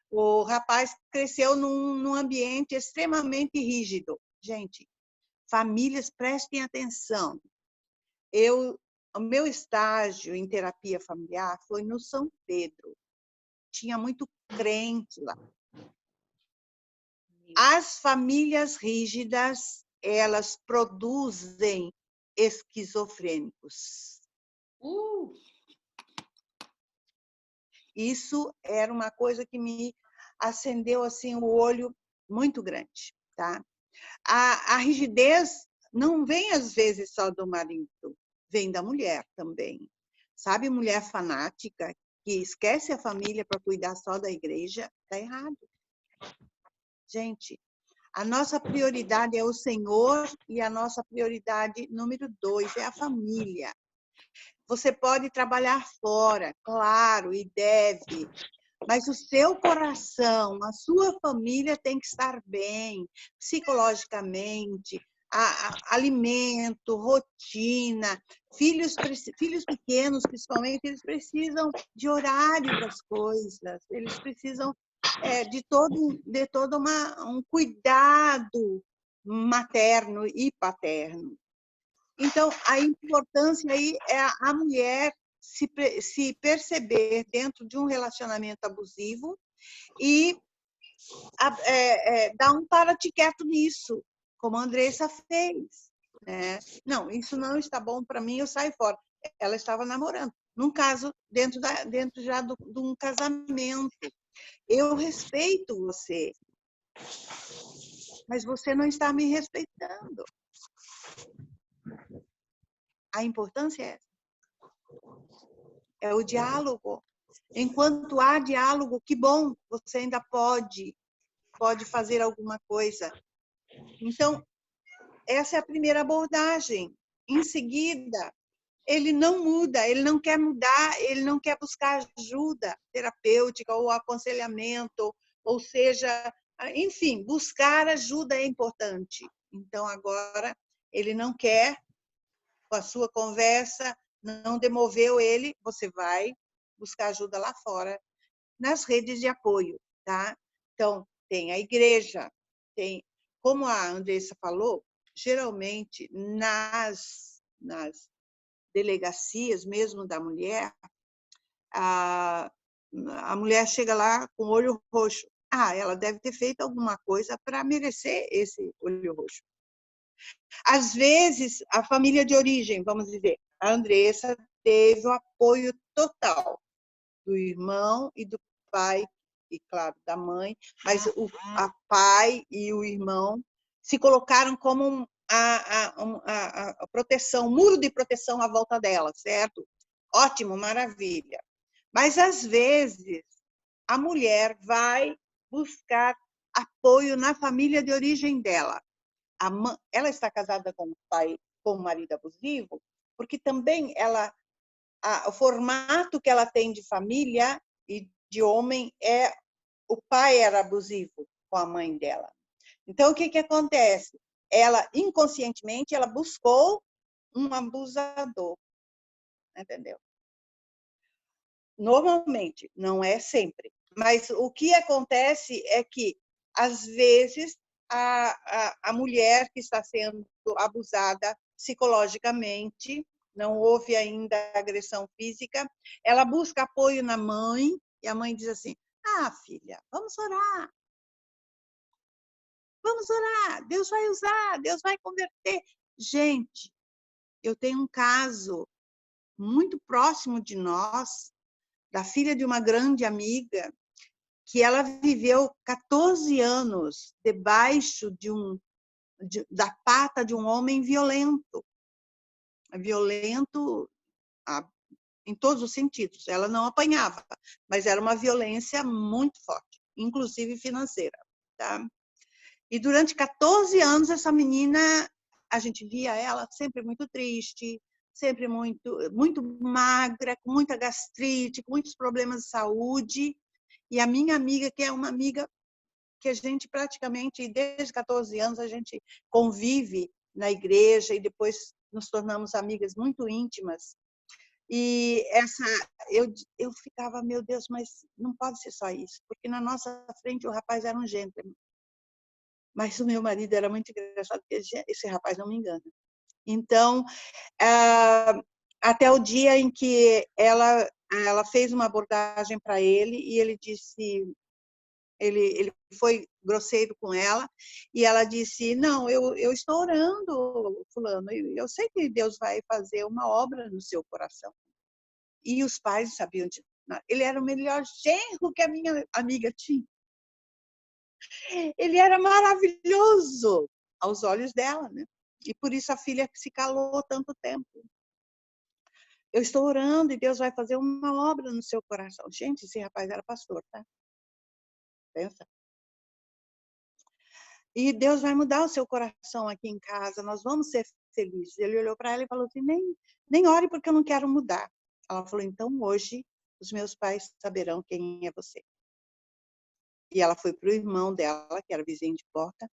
O rapaz cresceu num ambiente extremamente rígido. Gente, famílias, prestem atenção. O meu estágio em terapia familiar foi no São Pedro. Tinha muito crente lá. As famílias rígidas, elas produzem esquizofrênicos. Isso era uma coisa que me acendeu assim o olho muito grande, tá? A rigidez não vem às vezes só do marido, vem da mulher também. Sabe, mulher fanática que esquece a família para cuidar só da igreja, tá errado. Gente, a nossa prioridade é o Senhor e a nossa prioridade número 2 é a família. Você pode trabalhar fora, claro, e deve, mas o seu coração, a sua família tem que estar bem, psicologicamente, alimento, rotina. Filhos pequenos, principalmente, eles precisam de horário para as coisas, eles precisam de todo um cuidado materno e paterno. Então, a importância aí é a mulher se perceber dentro de um relacionamento abusivo e dar um para-te quieto nisso, como a Andressa fez. Né? Não, isso não está bom para mim, eu saio fora. Ela estava namorando. Num caso, dentro já de um casamento. Eu respeito você, mas você não está me respeitando. A importância é essa. É o diálogo. Enquanto há diálogo, que bom, você ainda pode fazer alguma coisa. Então, essa é a primeira abordagem. Em seguida, ele não muda, ele não quer mudar, ele não quer buscar ajuda terapêutica ou aconselhamento, ou seja, enfim, buscar ajuda é importante. Então, agora, ele não quer, com a sua conversa, não demoveu ele, você vai buscar ajuda lá fora, nas redes de apoio, tá? Então, tem a igreja, tem, como a Andressa falou, geralmente nas delegacias mesmo da mulher, a mulher chega lá com o olho roxo. Ela deve ter feito alguma coisa para merecer esse olho roxo. Às vezes, a família de origem, vamos dizer, a Andressa teve o apoio total do irmão e do pai, e claro, da mãe, mas a pai e o irmão se colocaram como a proteção, muro de proteção à volta dela, certo? Ótimo, maravilha. Mas, às vezes, a mulher vai buscar apoio na família de origem dela. Ela está casada com o marido abusivo, porque também o formato que ela tem de família e de homem o pai era abusivo com a mãe dela. Então, o que que acontece? Ela, inconscientemente, ela buscou um abusador, entendeu? Normalmente, não é sempre. Mas o que acontece é que, às vezes, a mulher que está sendo abusada psicologicamente, não houve ainda agressão física, ela busca apoio na mãe, e a mãe diz assim: ah, filha, vamos orar, Deus vai usar, Deus vai converter. Gente, eu tenho um caso muito próximo de nós, da filha de uma grande amiga, que ela viveu 14 anos debaixo da pata de um homem violento. Violento em todos os sentidos. Ela não apanhava, mas era uma violência muito forte, inclusive financeira. Tá? E durante 14 anos, essa menina, a gente via ela sempre muito triste, sempre muito magra, com muita gastrite, com muitos problemas de saúde. E a minha amiga, que é uma amiga que a gente praticamente, desde 14 anos, a gente convive na igreja e depois nos tornamos amigas muito íntimas. E eu ficava, meu Deus, mas não pode ser só isso, porque na nossa frente o rapaz era um gentleman. Mas o meu marido era muito engraçado, porque esse rapaz não me engana. Então, até o dia em que ela fez uma abordagem para ele e ele disse, ele foi grosseiro com ela e ela disse: não, eu estou orando, fulano, eu sei que Deus vai fazer uma obra no seu coração. E os pais sabiam de nada. Ele era o melhor genro que a minha amiga tinha. Ele era maravilhoso aos olhos dela, né? E por isso a filha se calou tanto tempo. Eu estou orando e Deus vai fazer uma obra no seu coração. Gente, esse rapaz era pastor, tá? Pensa. E Deus vai mudar o seu coração aqui em casa, nós vamos ser felizes. Ele olhou para ela e falou assim: nem ore porque eu não quero mudar. Ela falou: então hoje os meus pais saberão quem é você. E ela foi para o irmão dela, que era vizinho de porta,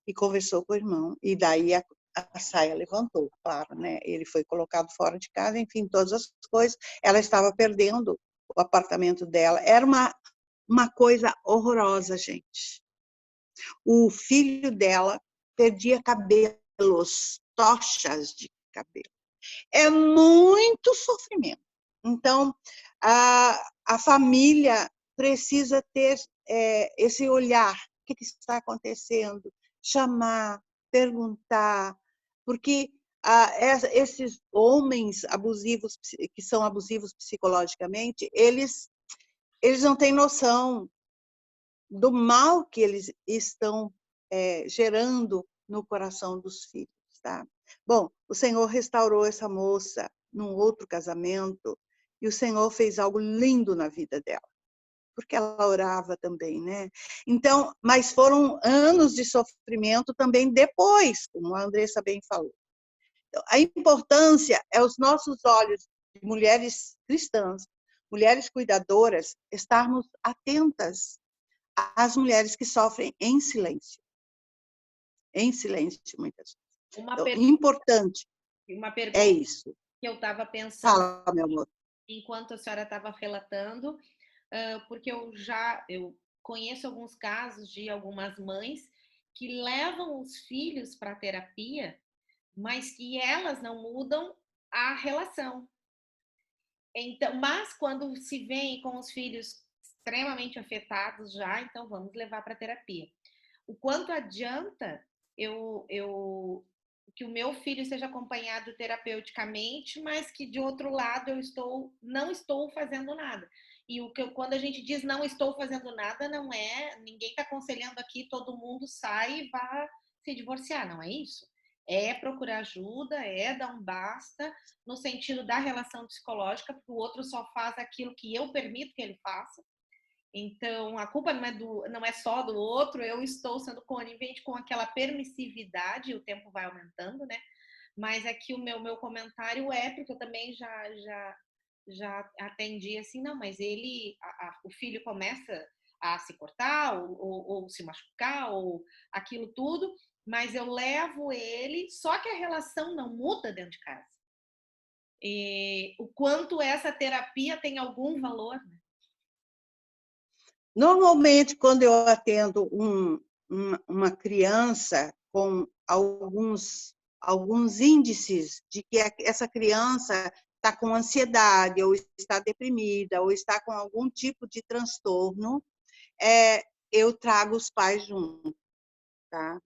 e conversou com o irmão. E daí a saia levantou, claro, né? Ele foi colocado fora de casa, enfim, todas as coisas. Ela estava perdendo o apartamento dela. Era uma coisa horrorosa, gente. O filho dela perdia cabelos, tochas de cabelo. É muito sofrimento. Então, a família precisa ter esse olhar. O que está acontecendo? Chamar, perguntar, porque esses homens abusivos, que são abusivos psicologicamente, eles não têm noção do mal que eles estão gerando no coração dos filhos. Tá? Bom, o Senhor restaurou essa moça num outro casamento e o Senhor fez algo lindo na vida dela, porque ela orava também, né? Então, mas foram anos de sofrimento também depois, como a Andressa bem falou. Então, a importância é os nossos olhos de mulheres cristãs, mulheres cuidadoras, estarmos atentas às mulheres que sofrem em silêncio muitas vezes. Então, importante uma pergunta é isso. Que eu estava pensando. Fala, meu amor. Enquanto a senhora estava relatando, porque eu conheço alguns casos de algumas mães que levam os filhos para a terapia, mas que elas não mudam a relação. Então, mas quando se vem com os filhos extremamente afetados já, então vamos levar para a terapia. O quanto adianta que o meu filho seja acompanhado terapeuticamente, mas que de outro lado não estou fazendo nada. E quando a gente diz não estou fazendo nada, não é, ninguém está aconselhando aqui, todo mundo sai e vá se divorciar, não é isso? É procurar ajuda, é dar um basta, no sentido da relação psicológica, porque o outro só faz aquilo que eu permito que ele faça. Então, a culpa não é só do outro, eu estou sendo conivente com aquela permissividade, o tempo vai aumentando, né? Mas aqui o meu comentário é, porque eu também já atendi assim, não, mas o filho começa a se cortar, ou se machucar, ou aquilo tudo, mas eu levo ele, só que a relação não muda dentro de casa. E o quanto essa terapia tem algum valor, né? Normalmente, quando eu atendo uma criança com alguns índices de que essa criança está com ansiedade, ou está deprimida, ou está com algum tipo de transtorno, eu trago os pais junto, tá?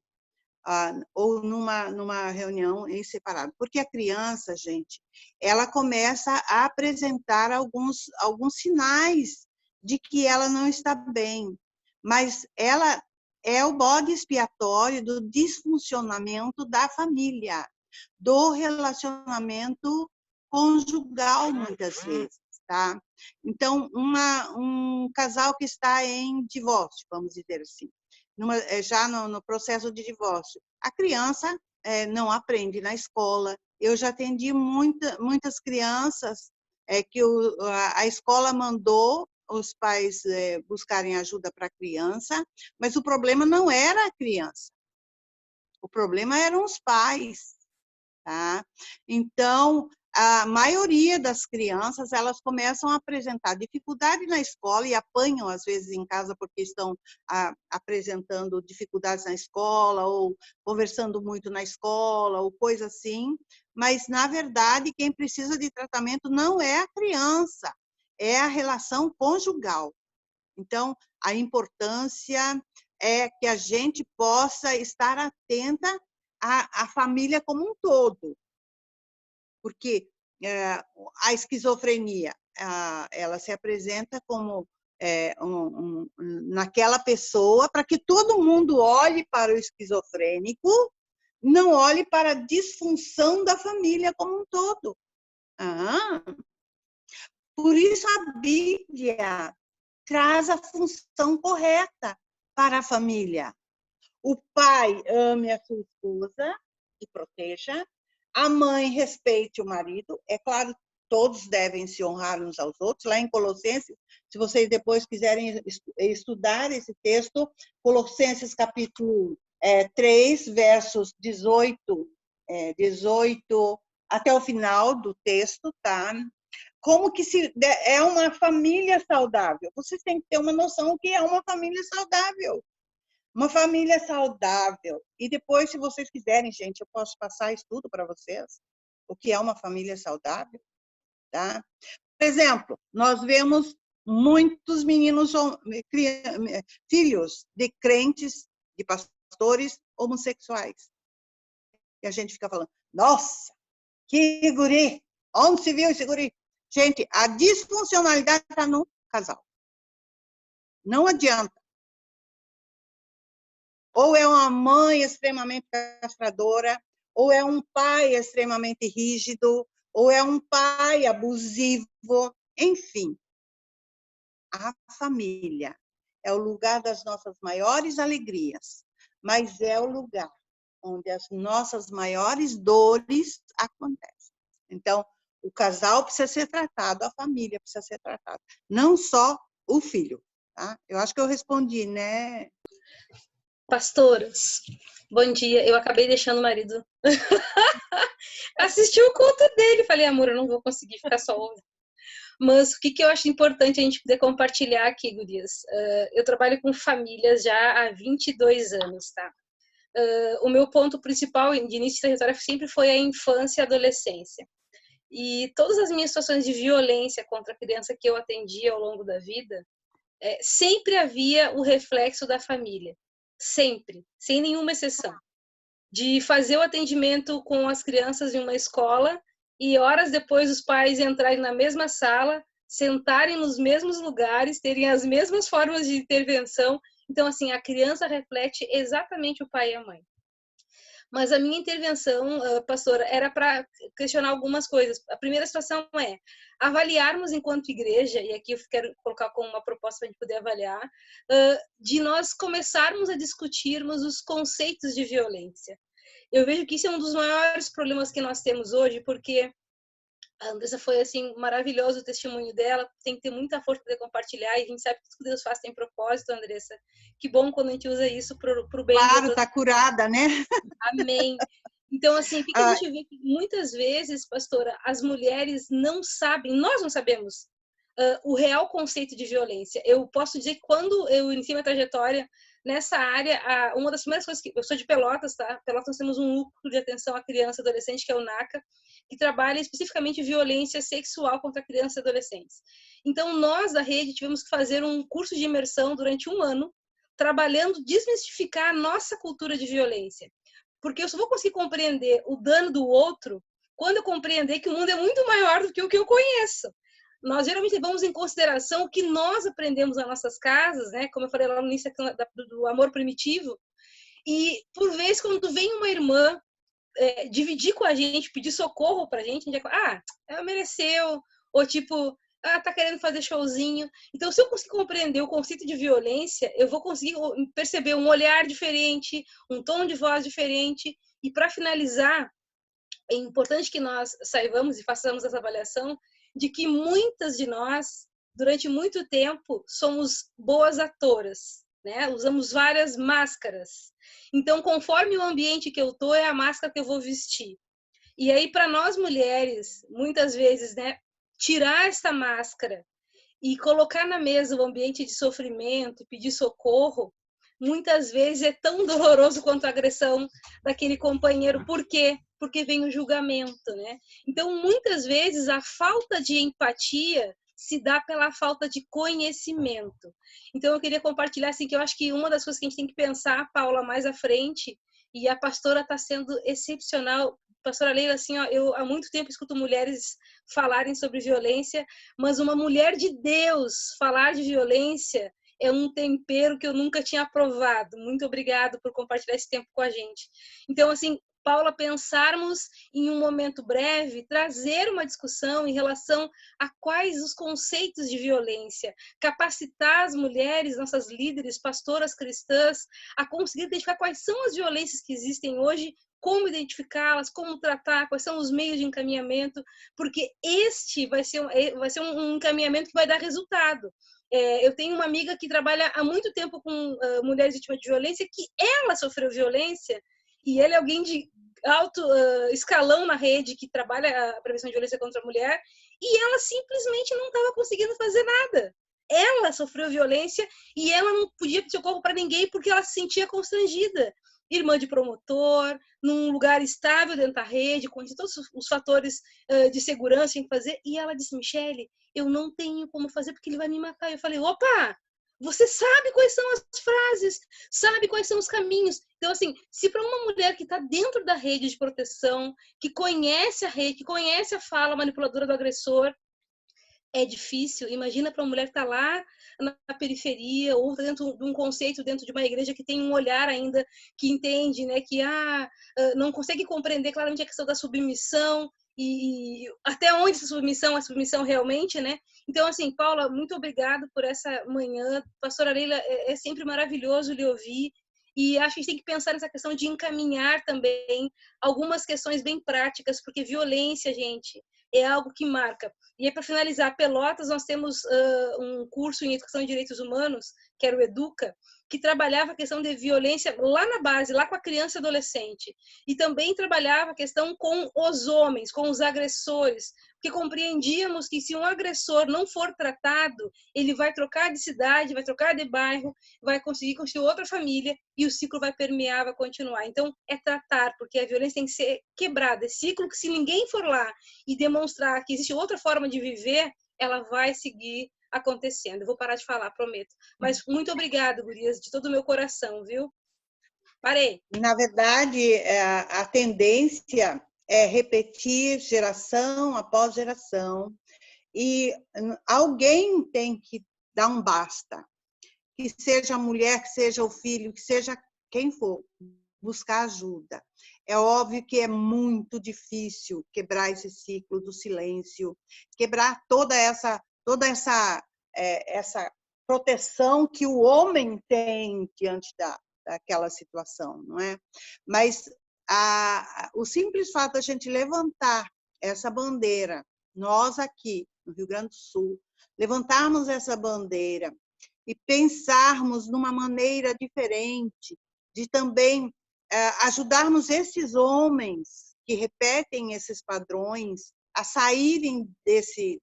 Ou numa reunião em separado. Porque a criança, gente, ela começa a apresentar alguns sinais de que ela não está bem, mas ela é o bode expiatório do disfuncionamento da família, do relacionamento conjugal, muitas vezes, tá? Então, um casal que está em divórcio, vamos dizer assim, já no processo de divórcio, a criança não aprende na escola. Eu já atendi muitas crianças que a escola mandou os pais buscarem ajuda para a criança, mas o problema não era a criança, o problema eram os pais, tá? Então, a maioria das crianças, elas começam a apresentar dificuldade na escola e apanham, às vezes, em casa, porque estão apresentando dificuldades na escola, ou conversando muito na escola, ou coisa assim, mas, na verdade, quem precisa de tratamento não é a criança, é a relação conjugal. Então, a importância é que a gente possa estar atenta à família como um todo, porque a esquizofrenia, ela se apresenta como naquela pessoa, para que todo mundo olhe para o esquizofrênico, não olhe para a disfunção da família como um todo. Por isso a Bíblia traz a função correta para a família. O pai ame a sua esposa e proteja. A mãe respeite o marido. É claro, todos devem se honrar uns aos outros. Lá em Colossenses, se vocês depois quiserem estudar esse texto, Colossenses capítulo 3, versos 18 até o final do texto, tá? Como que é uma família saudável. Vocês têm que ter uma noção do que é uma família saudável. Uma família saudável. E depois, se vocês quiserem, gente, eu posso passar isso tudo para vocês, o que é uma família saudável, tá? Por exemplo, nós vemos muitos meninos, filhos de crentes, de pastores homossexuais. E a gente fica falando, nossa, que guri! Onde se viu esse guri? Gente, a disfuncionalidade está no casal. Não adianta. Ou é uma mãe extremamente castradora, ou é um pai extremamente rígido, ou é um pai abusivo, enfim. A família é o lugar das nossas maiores alegrias, mas é o lugar onde as nossas maiores dores acontecem. Então, o casal precisa ser tratado, a família precisa ser tratada, não só o filho. Tá? Eu acho que eu respondi, né? Pastoras, bom dia. Eu acabei deixando o marido assistir o culto dele. Falei, amor, eu não vou conseguir ficar só ouvindo. Mas o que eu acho importante a gente poder compartilhar aqui, gurias? Eu trabalho com famílias já há 22 anos, tá? O meu ponto principal de início de trajetória sempre foi a infância e a adolescência. E todas as minhas situações de violência contra a criança que eu atendi ao longo da vida, sempre havia o reflexo da família. Sempre, sem nenhuma exceção. De fazer o atendimento com as crianças em uma escola e horas depois os pais entrarem na mesma sala, sentarem nos mesmos lugares, terem as mesmas formas de intervenção. Então, assim, a criança reflete exatamente o pai e a mãe. Mas a minha intervenção, pastora, era para questionar algumas coisas. A primeira situação é avaliarmos enquanto igreja, e aqui eu quero colocar como uma proposta para a gente poder avaliar, de nós começarmos a discutirmos os conceitos de violência. Eu vejo que isso é um dos maiores problemas que nós temos hoje, porque A Andressa foi, assim, maravilhoso o testemunho dela, tem que ter muita força para compartilhar, e a gente sabe que tudo que Deus faz tem propósito, Andressa. Que bom quando a gente usa isso pro bem de Claro, outras. está curada, né? Amém. Então, assim, o que a gente vê que muitas vezes, pastora, as mulheres não sabem, nós não sabemos o real conceito de violência. Eu posso dizer que quando eu iniciei minha trajetória nessa área, uma das primeiras coisas que... Eu sou de Pelotas, tá? Pelotas nós temos um núcleo de atenção à criança e adolescente, que é o NACA, que trabalha especificamente violência sexual contra crianças e adolescentes. Então, nós da rede tivemos que fazer um curso de imersão durante 1 ano, trabalhando desmistificar a nossa cultura de violência. Porque eu só vou conseguir compreender o dano do outro quando eu compreender que o mundo é muito maior do que o que eu conheço. Nós geralmente levamos em consideração o que nós aprendemos nas nossas casas, né? Como eu falei lá no início do amor primitivo. E, por vezes, quando vem uma irmã dividir com a gente, pedir socorro pra gente, a gente vai, ela mereceu, ou tipo, tá querendo fazer showzinho. Então, se eu conseguir compreender o conceito de violência, eu vou conseguir perceber um olhar diferente, um tom de voz diferente. E, para finalizar, é importante que nós saibamos e façamos essa avaliação de que muitas de nós, durante muito tempo, somos boas atoras, né? Usamos várias máscaras. Então, conforme o ambiente que eu tô, é a máscara que eu vou vestir. E aí, para nós mulheres, muitas vezes, né, tirar essa máscara e colocar na mesa o ambiente de sofrimento e pedir socorro, muitas vezes é tão doloroso quanto a agressão daquele companheiro. Por quê? Porque vem o julgamento, né? Então, muitas vezes, a falta de empatia se dá pela falta de conhecimento. Então, eu queria compartilhar, assim, que eu acho que uma das coisas que a gente tem que pensar, Paula, mais à frente, e a pastora está sendo excepcional. Pastora Leila, assim, ó, eu há muito tempo escuto mulheres falarem sobre violência, mas uma mulher de Deus falar de violência é um tempero que eu nunca tinha provado. Muito obrigado por compartilhar esse tempo com a gente. Então, assim, Paula, pensarmos em um momento breve, trazer uma discussão em relação a quais os conceitos de violência, capacitar as mulheres, nossas líderes, pastoras cristãs, a conseguir identificar quais são as violências que existem hoje, como identificá-las, como tratar, quais são os meios de encaminhamento, porque este vai ser um encaminhamento que vai dar resultado. Eu tenho uma amiga que trabalha há muito tempo com mulheres vítimas de violência, que ela sofreu violência, e ele é alguém de alto escalão na rede que trabalha a prevenção de violência contra a mulher, e ela simplesmente não estava conseguindo fazer nada. Ela sofreu violência e ela não podia pedir socorro para ninguém porque ela se sentia constrangida. Irmã de promotor, num lugar estável dentro da rede, com todos os fatores de segurança que tem que fazer, e ela disse, Michele, eu não tenho como fazer porque ele vai me matar. Eu falei, opa, você sabe quais são as frases, sabe quais são os caminhos. Então, assim, se para uma mulher que está dentro da rede de proteção, que conhece a rede, que conhece a fala manipuladora do agressor, é difícil, imagina para uma mulher que está lá na periferia, ou dentro de um conceito, dentro de uma igreja que tem um olhar ainda, que entende, né, que não consegue compreender claramente a questão da submissão, e até onde essa submissão é submissão realmente, né? Então, assim, Paula, muito obrigada por essa manhã. Pastora Leila, é sempre maravilhoso lhe ouvir. E acho que a gente tem que pensar nessa questão de encaminhar também algumas questões bem práticas, porque violência, gente, é algo que marca. E aí, para finalizar, Pelotas, nós temos um curso em Educação e Direitos Humanos, que era o EDUCA, que trabalhava a questão de violência lá na base, lá com a criança e adolescente. E também trabalhava a questão com os homens, com os agressores, porque compreendíamos que se um agressor não for tratado, ele vai trocar de cidade, vai trocar de bairro, vai conseguir construir outra família e o ciclo vai permear, vai continuar. Então, é tratar, porque a violência tem que ser quebrada. É ciclo que, se ninguém for lá e demonstrar que existe outra forma de viver, ela vai seguir acontecendo. Eu vou parar de falar, prometo. Mas muito obrigada, gurias, de todo o meu coração, viu? Parei. Na verdade, a tendência é repetir geração após geração, e alguém tem que dar um basta, que seja a mulher, que seja o filho, que seja quem for, buscar ajuda. É óbvio que é muito difícil quebrar esse ciclo do silêncio, quebrar toda essa proteção que o homem tem diante daquela situação, não é? Mas o simples fato de a gente levantar essa bandeira nós aqui no Rio Grande do Sul, levantarmos essa bandeira e pensarmos numa maneira diferente de também ajudarmos esses homens que repetem esses padrões a saírem desse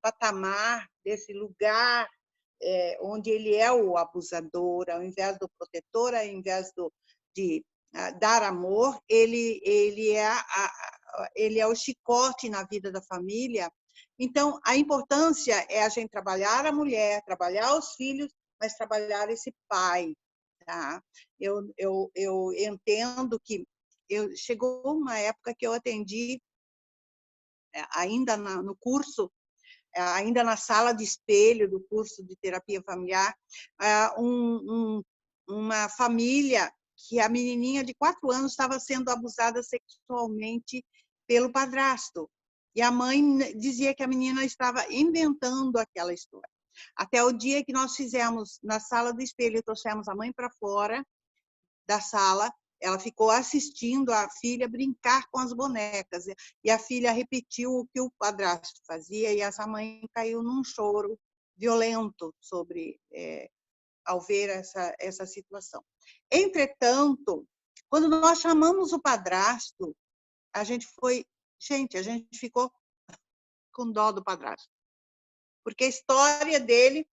patamar, desse lugar onde ele é o abusador, ao invés do protetor, ao invés de dar amor, ele é o chicote na vida da família. Então, a importância é a gente trabalhar a mulher, trabalhar os filhos, mas trabalhar esse pai. Tá? Eu entendo que chegou uma época que eu atendi, ainda no curso, ainda na sala de espelho do curso de terapia familiar, uma família que a menininha de 4 anos estava sendo abusada sexualmente pelo padrasto. E a mãe dizia que a menina estava inventando aquela história. Até o dia que nós fizemos na sala do espelho, trouxemos a mãe para fora da sala, ela ficou assistindo a filha brincar com as bonecas, e a filha repetiu o que o padrasto fazia, e essa mãe caiu num choro violento ao ver essa situação. Entretanto, quando nós chamamos o padrasto, a gente ficou com dó do padrasto, porque a história dele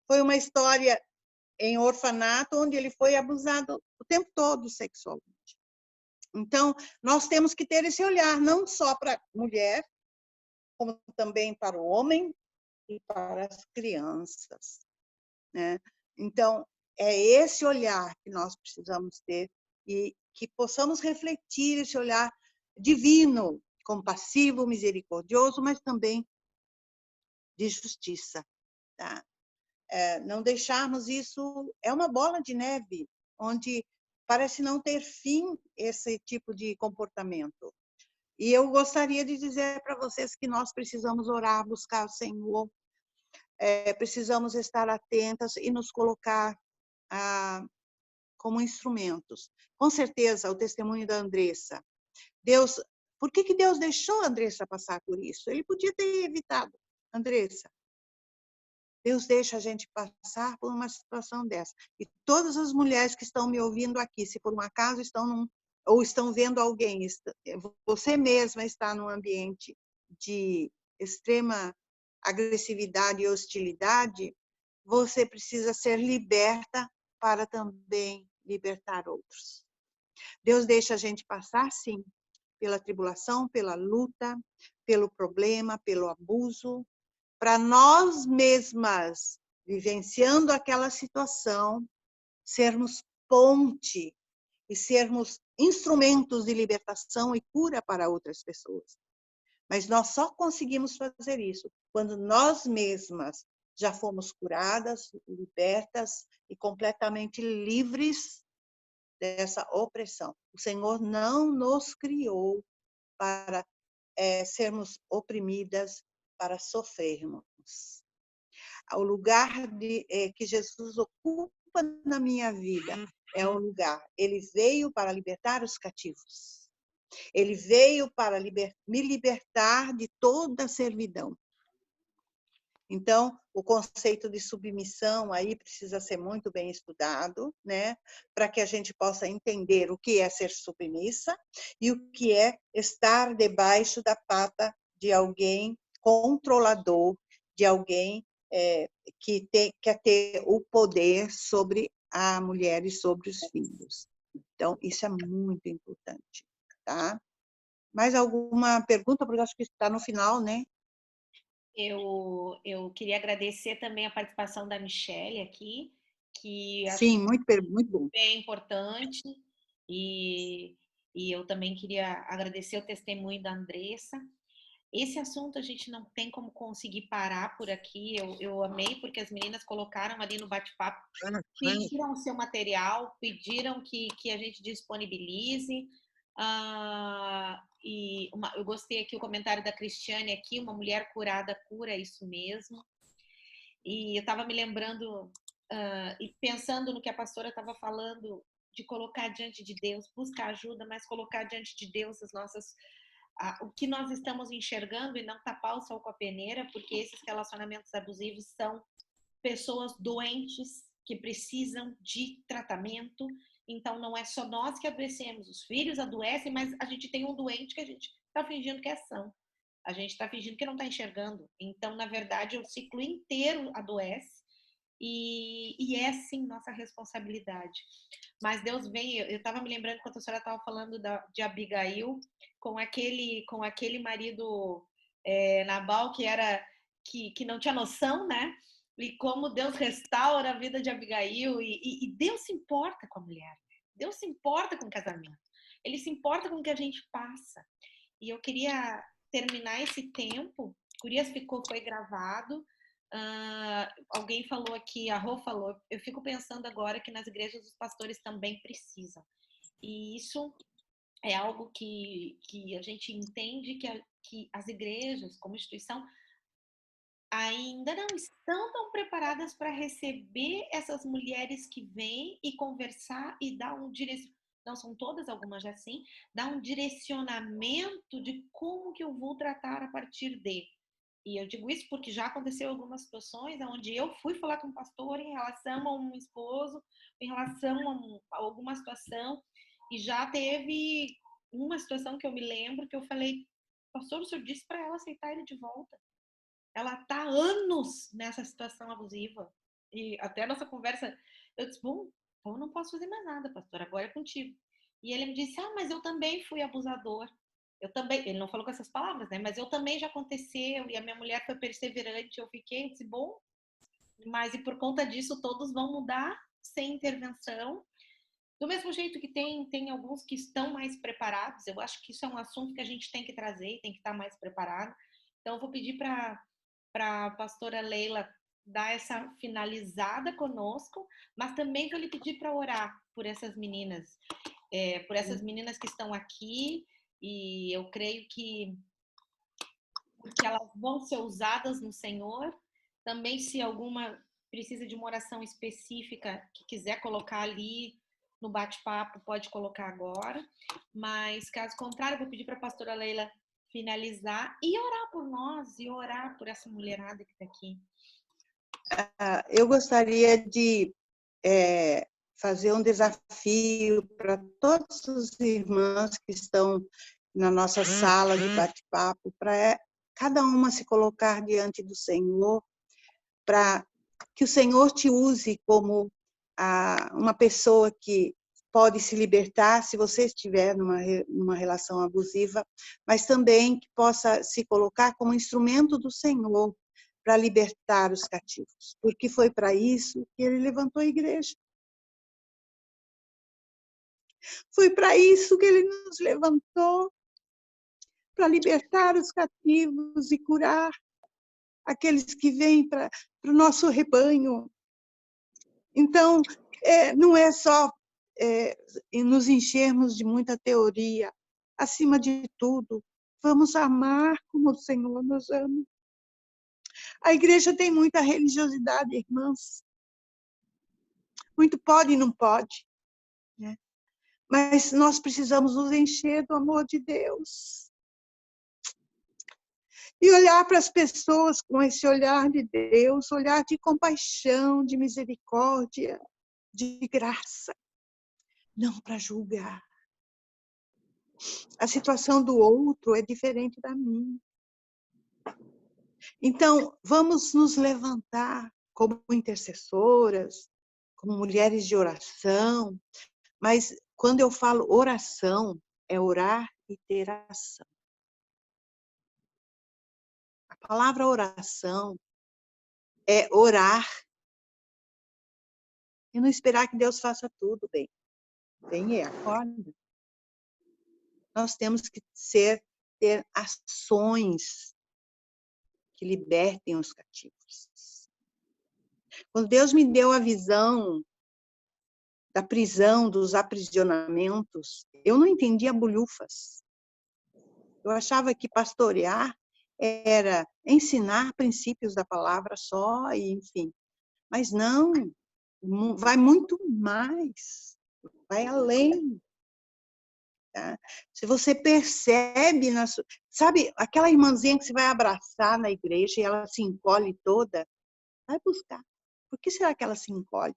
foi uma história em orfanato, onde ele foi abusado o tempo todo sexualmente. Então, nós temos que ter esse olhar, não só para a mulher, como também para o homem e para as crianças, né? Então, é esse olhar que nós precisamos ter e que possamos refletir esse olhar divino, compassivo, misericordioso, mas também de justiça, tá? Não deixarmos isso, é uma bola de neve, onde parece não ter fim esse tipo de comportamento. E eu gostaria de dizer para vocês que nós precisamos orar, buscar o Senhor, precisamos estar atentas e nos colocar como instrumentos. Com certeza, o testemunho da Andressa. Por que Deus deixou a Andressa passar por isso? Ele podia ter evitado. Andressa, Deus deixa a gente passar por uma situação dessa. E todas as mulheres que estão me ouvindo aqui, se por um acaso ou estão vendo alguém, você mesma está num ambiente de extrema agressividade e hostilidade, você precisa ser liberta para também libertar outros. Deus deixa a gente passar, sim, pela tribulação, pela luta, pelo problema, pelo abuso, para nós mesmas, vivenciando aquela situação, sermos ponte e sermos instrumentos de libertação e cura para outras pessoas. Mas nós só conseguimos fazer isso quando nós mesmas já fomos curadas, libertas e completamente livres dessa opressão. O Senhor não nos criou para sermos oprimidas, para sofrermos. O lugar que Jesus ocupa na minha vida é um lugar. Ele veio para libertar os cativos. Ele veio para me libertar de toda a servidão. Então, o conceito de submissão aí precisa ser muito bem estudado, né? Para que a gente possa entender o que é ser submissa e o que é estar debaixo da pata de alguém controlador, de alguém que quer ter o poder sobre a mulher e sobre os filhos. Então, isso é muito importante, tá? Mais alguma pergunta? Porque acho que está no final, né? Eu queria agradecer também a participação da Michelle aqui, que acho Sim, muito bom. bem importante, e eu também queria agradecer o testemunho da Andressa. Esse assunto a gente não tem como conseguir parar por aqui. Eu amei porque as meninas colocaram ali no bate-papo, pediram o seu material, pediram que a gente disponibilize. Eu gostei aqui o comentário da Cristiane aqui, uma mulher curada cura, isso mesmo. E eu estava me lembrando e pensando no que a pastora estava falando, de colocar diante de Deus, buscar ajuda, mas colocar diante de Deus o que nós estamos enxergando e não tapar o sol com a peneira, porque esses relacionamentos abusivos são pessoas doentes que precisam de tratamento. Então, não é só nós que adoecemos, os filhos adoecem, mas a gente tem um doente que a gente está fingindo que é são. A gente está fingindo que não está enxergando. Então, na verdade, o ciclo inteiro adoece e é, sim, nossa responsabilidade. Mas Deus vem, eu estava me lembrando quando a senhora estava falando de Abigail, com aquele marido Nabal que não tinha noção, né? E como Deus restaura a vida de Abigail, e Deus se importa com a mulher, Deus se importa com o casamento, Ele se importa com o que a gente passa. E eu queria terminar esse tempo, Curias foi gravado, alguém falou aqui, a Rô falou, eu fico pensando agora que nas igrejas os pastores também precisam. E isso é algo que a gente entende que as igrejas, como instituição, ainda não estão tão preparadas para receber essas mulheres que vêm e conversar e dar um direcionamento. Não são todas, algumas já sim, dar um direcionamento de como que eu vou tratar a partir de. E eu digo isso porque já aconteceu algumas situações onde eu fui falar com um pastor em relação a um esposo, em relação a alguma situação, e já teve uma situação que eu me lembro que eu falei, pastor, o senhor disse para ela aceitar ele de volta. Ela está há anos nessa situação abusiva. E até a nossa conversa, eu disse, bom, então eu não posso fazer mais nada, pastor, agora é contigo. E ele me disse, mas eu também fui abusador. Eu também, ele não falou com essas palavras, né? Mas eu também já aconteceu, e a minha mulher foi perseverante, eu fiquei, eu disse, bom, mas e por conta disso todos vão mudar sem intervenção. Do mesmo jeito que tem alguns que estão mais preparados, eu acho que isso é um assunto que a gente tem que trazer, tem que estar mais preparado. Então eu vou pedir para a pastora Leila dar essa finalizada conosco, mas também vou lhe pedir para orar por essas meninas, por essas meninas que estão aqui, e eu creio que porque elas vão ser usadas no Senhor. Também, se alguma precisa de uma oração específica que quiser colocar ali no bate-papo, pode colocar agora. Mas, caso contrário, eu vou pedir para a pastora Leila finalizar e orar por nós e orar por essa mulherada que está aqui. Eu gostaria de fazer um desafio para todas as irmãs que estão na nossa sala de bate-papo, para cada uma se colocar diante do Senhor, para que o Senhor te use como uma pessoa que pode se libertar se você estiver numa relação abusiva, mas também que possa se colocar como instrumento do Senhor para libertar os cativos, porque foi para isso que Ele levantou a igreja. Foi para isso que Ele nos levantou, para libertar os cativos e curar aqueles que vêm para o nosso rebanho. Então, não é só nos enchermos de muita teoria. Acima de tudo, vamos amar como o Senhor nos ama. A igreja tem muita religiosidade, irmãs. Muito pode e não pode, né? Mas nós precisamos nos encher do amor de Deus. E olhar para as pessoas com esse olhar de Deus, olhar de compaixão, de misericórdia, de graça, não para julgar. A situação do outro é diferente da minha. Então, vamos nos levantar como intercessoras, como mulheres de oração, mas quando eu falo oração, é orar e ter ação. A palavra oração é orar e não esperar que Deus faça tudo bem. Bem, acorda. Nós temos que ter ações que libertem os cativos. Quando Deus me deu a visão da prisão, dos aprisionamentos, eu não entendia bolhufas. Eu achava que pastorear era ensinar princípios da palavra só, e enfim. Mas não, vai muito mais, vai além. Tá? Se você percebe, sabe, aquela irmãzinha que você vai abraçar na igreja e ela se encolhe toda, vai buscar. Por que será que ela se encolhe?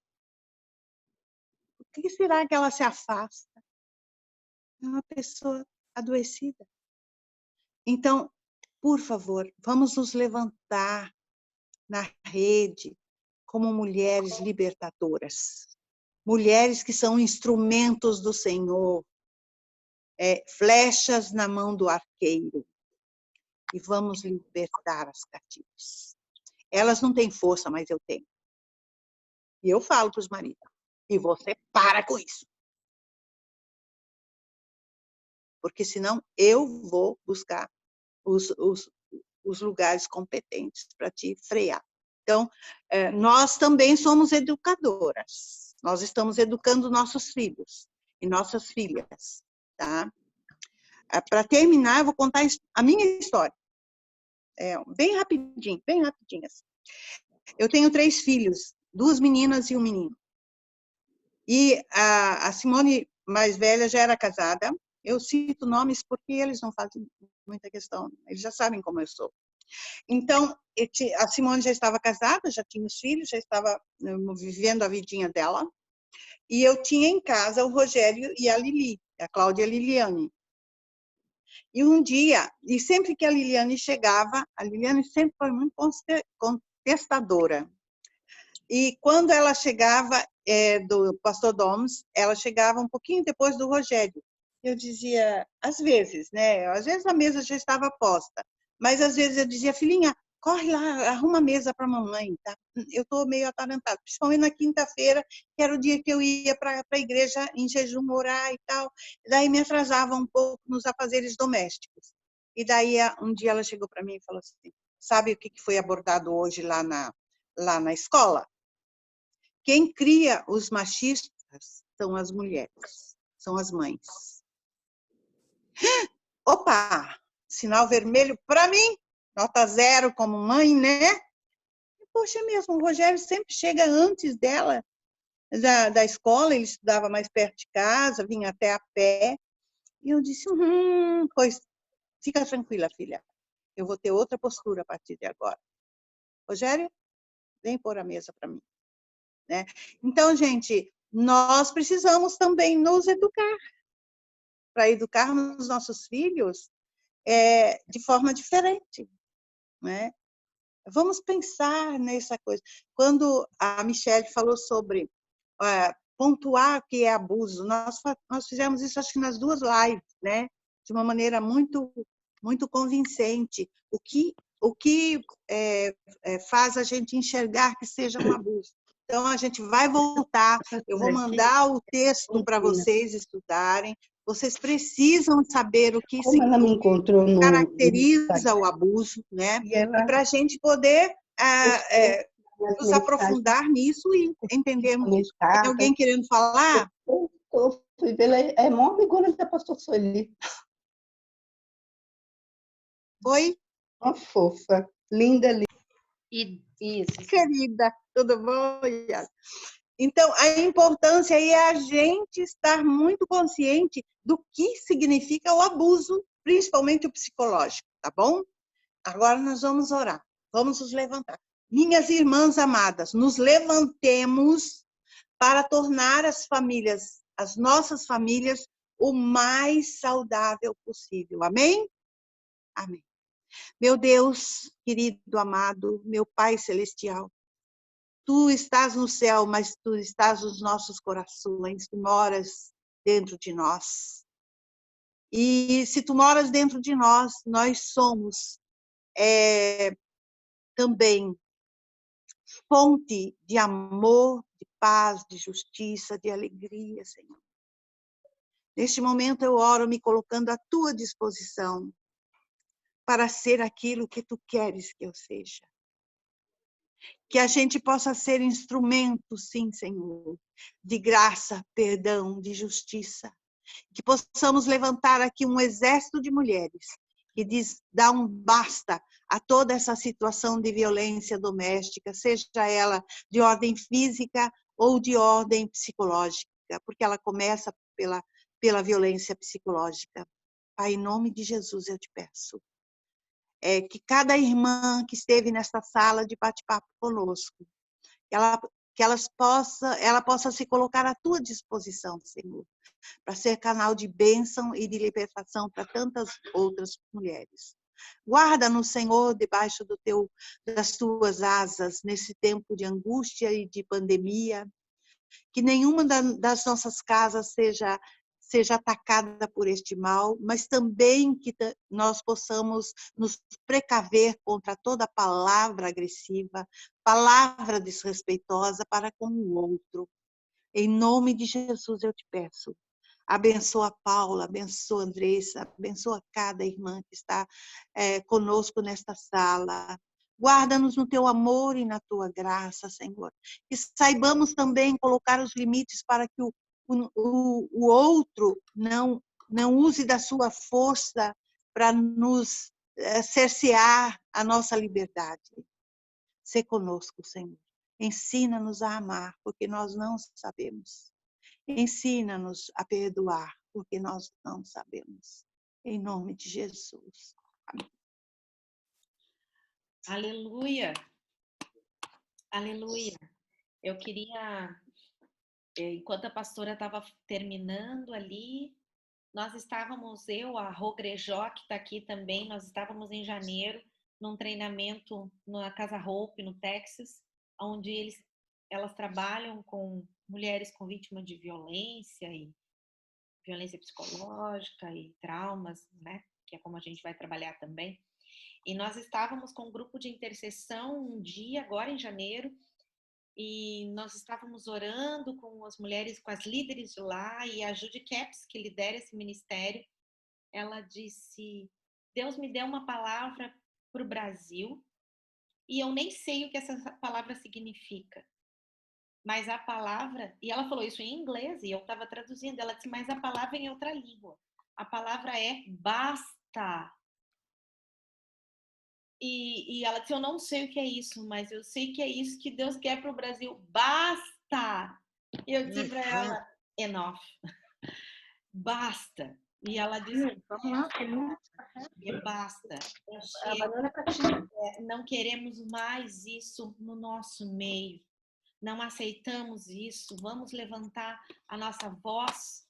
Por que será que ela se afasta? É uma pessoa adoecida. Então, por favor, vamos nos levantar na rede como mulheres libertadoras. Mulheres que são instrumentos do Senhor, flechas na mão do arqueiro. E vamos libertar as cativas. Elas não têm força, mas eu tenho. E eu falo para os maridos. E você para com isso. Porque senão eu vou buscar os lugares competentes para te frear. Então, nós também somos educadoras. Nós estamos educando nossos filhos e nossas filhas, tá? Para terminar, eu vou contar a minha história. Bem rapidinho, bem rapidinho. Assim. Eu tenho 3 filhos, 2 meninas e um menino. E a Simone, mais velha, já era casada. Eu cito nomes porque eles não fazem muita questão. Eles já sabem como eu sou. Então, a Simone já estava casada, já tinha os filhos, já estava vivendo a vidinha dela. E eu tinha em casa o Rogério e a Lili, a Cláudia e a Liliane. E um dia, e sempre que a Liliane chegava, a Liliane sempre foi muito contestadora. E quando ela chegava do Pastor Doms, ela chegava um pouquinho depois do Rogério. Eu dizia, às vezes, né? Às vezes a mesa já estava posta, mas às vezes eu dizia, filhinha, corre lá, arruma a mesa para a mamãe, tá? Eu estou meio atarantada, principalmente na quinta-feira, que era o dia que eu ia para a igreja em jejum orar e tal. Daí me atrasava um pouco nos afazeres domésticos. E daí um dia ela chegou para mim e falou assim, sabe o que foi abordado hoje lá na escola? Quem cria os machistas são as mulheres, são as mães. Opa! Sinal vermelho para mim, nota 0 como mãe, né? Poxa, mesmo, o Rogério sempre chega antes dela, da escola, ele estudava mais perto de casa, vinha até a pé. E eu disse, pois fica tranquila, filha, eu vou ter outra postura a partir de agora. Rogério, vem pôr a mesa para mim. Né? Então, gente, nós precisamos também nos educar, para educarmos os nossos filhos de forma diferente. Né? Vamos pensar nessa coisa. Quando a Michelle falou sobre pontuar o que é abuso, nós fizemos isso, acho que nas 2 lives, né? De uma maneira muito, muito convincente. O que faz a gente enxergar que seja um abuso. Então, a gente vai voltar, eu vou mandar o texto para vocês estudarem, vocês precisam saber o que caracteriza o abuso, né? E para a gente poder nos aprofundar nisso e entendermos. Tem alguém querendo falar? Eu fui ver, é mó amigona da pastor Sueli. Oi? Uma fofa, linda, linda. Isso. Querida, tudo bom? Então, a importância aí é a gente estar muito consciente do que significa o abuso, principalmente o psicológico, tá bom? Agora nós vamos orar, vamos nos levantar. Minhas irmãs amadas, nos levantemos para tornar as nossas famílias, o mais saudável possível. Amém? Amém. Meu Deus, querido, amado, meu Pai Celestial, Tu estás no céu, mas Tu estás nos nossos corações, Tu moras dentro de nós. E se Tu moras dentro de nós, nós somos também fonte de amor, de paz, de justiça, de alegria, Senhor. Neste momento eu oro me colocando à Tua disposição para ser aquilo que Tu queres que eu seja. Que a gente possa ser instrumento, sim, Senhor, de graça, perdão, de justiça. Que possamos levantar aqui um exército de mulheres que dá um basta a toda essa situação de violência doméstica, seja ela de ordem física ou de ordem psicológica, porque ela começa pela violência psicológica. Pai, em nome de Jesus, eu te peço que cada irmã que esteve nesta sala de bate-papo conosco, ela possa se colocar à tua disposição, Senhor, para ser canal de bênção e de libertação para tantas outras mulheres. Guarda-nos, Senhor, debaixo das tuas asas, nesse tempo de angústia e de pandemia, que nenhuma das nossas casas seja atacada por este mal, mas também que nós possamos nos precaver contra toda palavra agressiva, palavra desrespeitosa para com o outro. Em nome de Jesus eu te peço, abençoa a Paula, abençoa a Andressa, abençoa cada irmã que está conosco nesta sala. Guarda-nos no teu amor e na tua graça, Senhor. Que saibamos também colocar os limites para que o outro não use da sua força para nos cercear a nossa liberdade. Sê conosco, Senhor. Ensina-nos a amar, porque nós não sabemos. Ensina-nos a perdoar, porque nós não sabemos. Em nome de Jesus. Amém. Aleluia. Aleluia. Eu queria, enquanto a pastora estava terminando ali, nós estávamos, a Rogrejó, que está aqui também, nós estávamos em janeiro, num treinamento na Casa Hope, no Texas, onde elas trabalham com mulheres com vítima de violência e violência psicológica e traumas, né? Que é como a gente vai trabalhar também. E nós estávamos com um grupo de intercessão um dia, agora em janeiro, e nós estávamos orando com as mulheres, com as líderes de lá, e a Judy Capps, que lidera esse ministério, ela disse, Deus me deu uma palavra para o Brasil, e eu nem sei o que essa palavra significa. Mas a palavra, e ela falou isso em inglês, e eu estava traduzindo, ela disse, mas a palavra é em outra língua. A palavra é basta. E ela disse, eu não sei o que é isso, mas eu sei que é isso que Deus quer para o Brasil. Basta! E eu disse para ela, enough. Basta. E ela disse, basta. Não queremos mais isso no nosso meio. Não aceitamos isso. Vamos levantar a nossa voz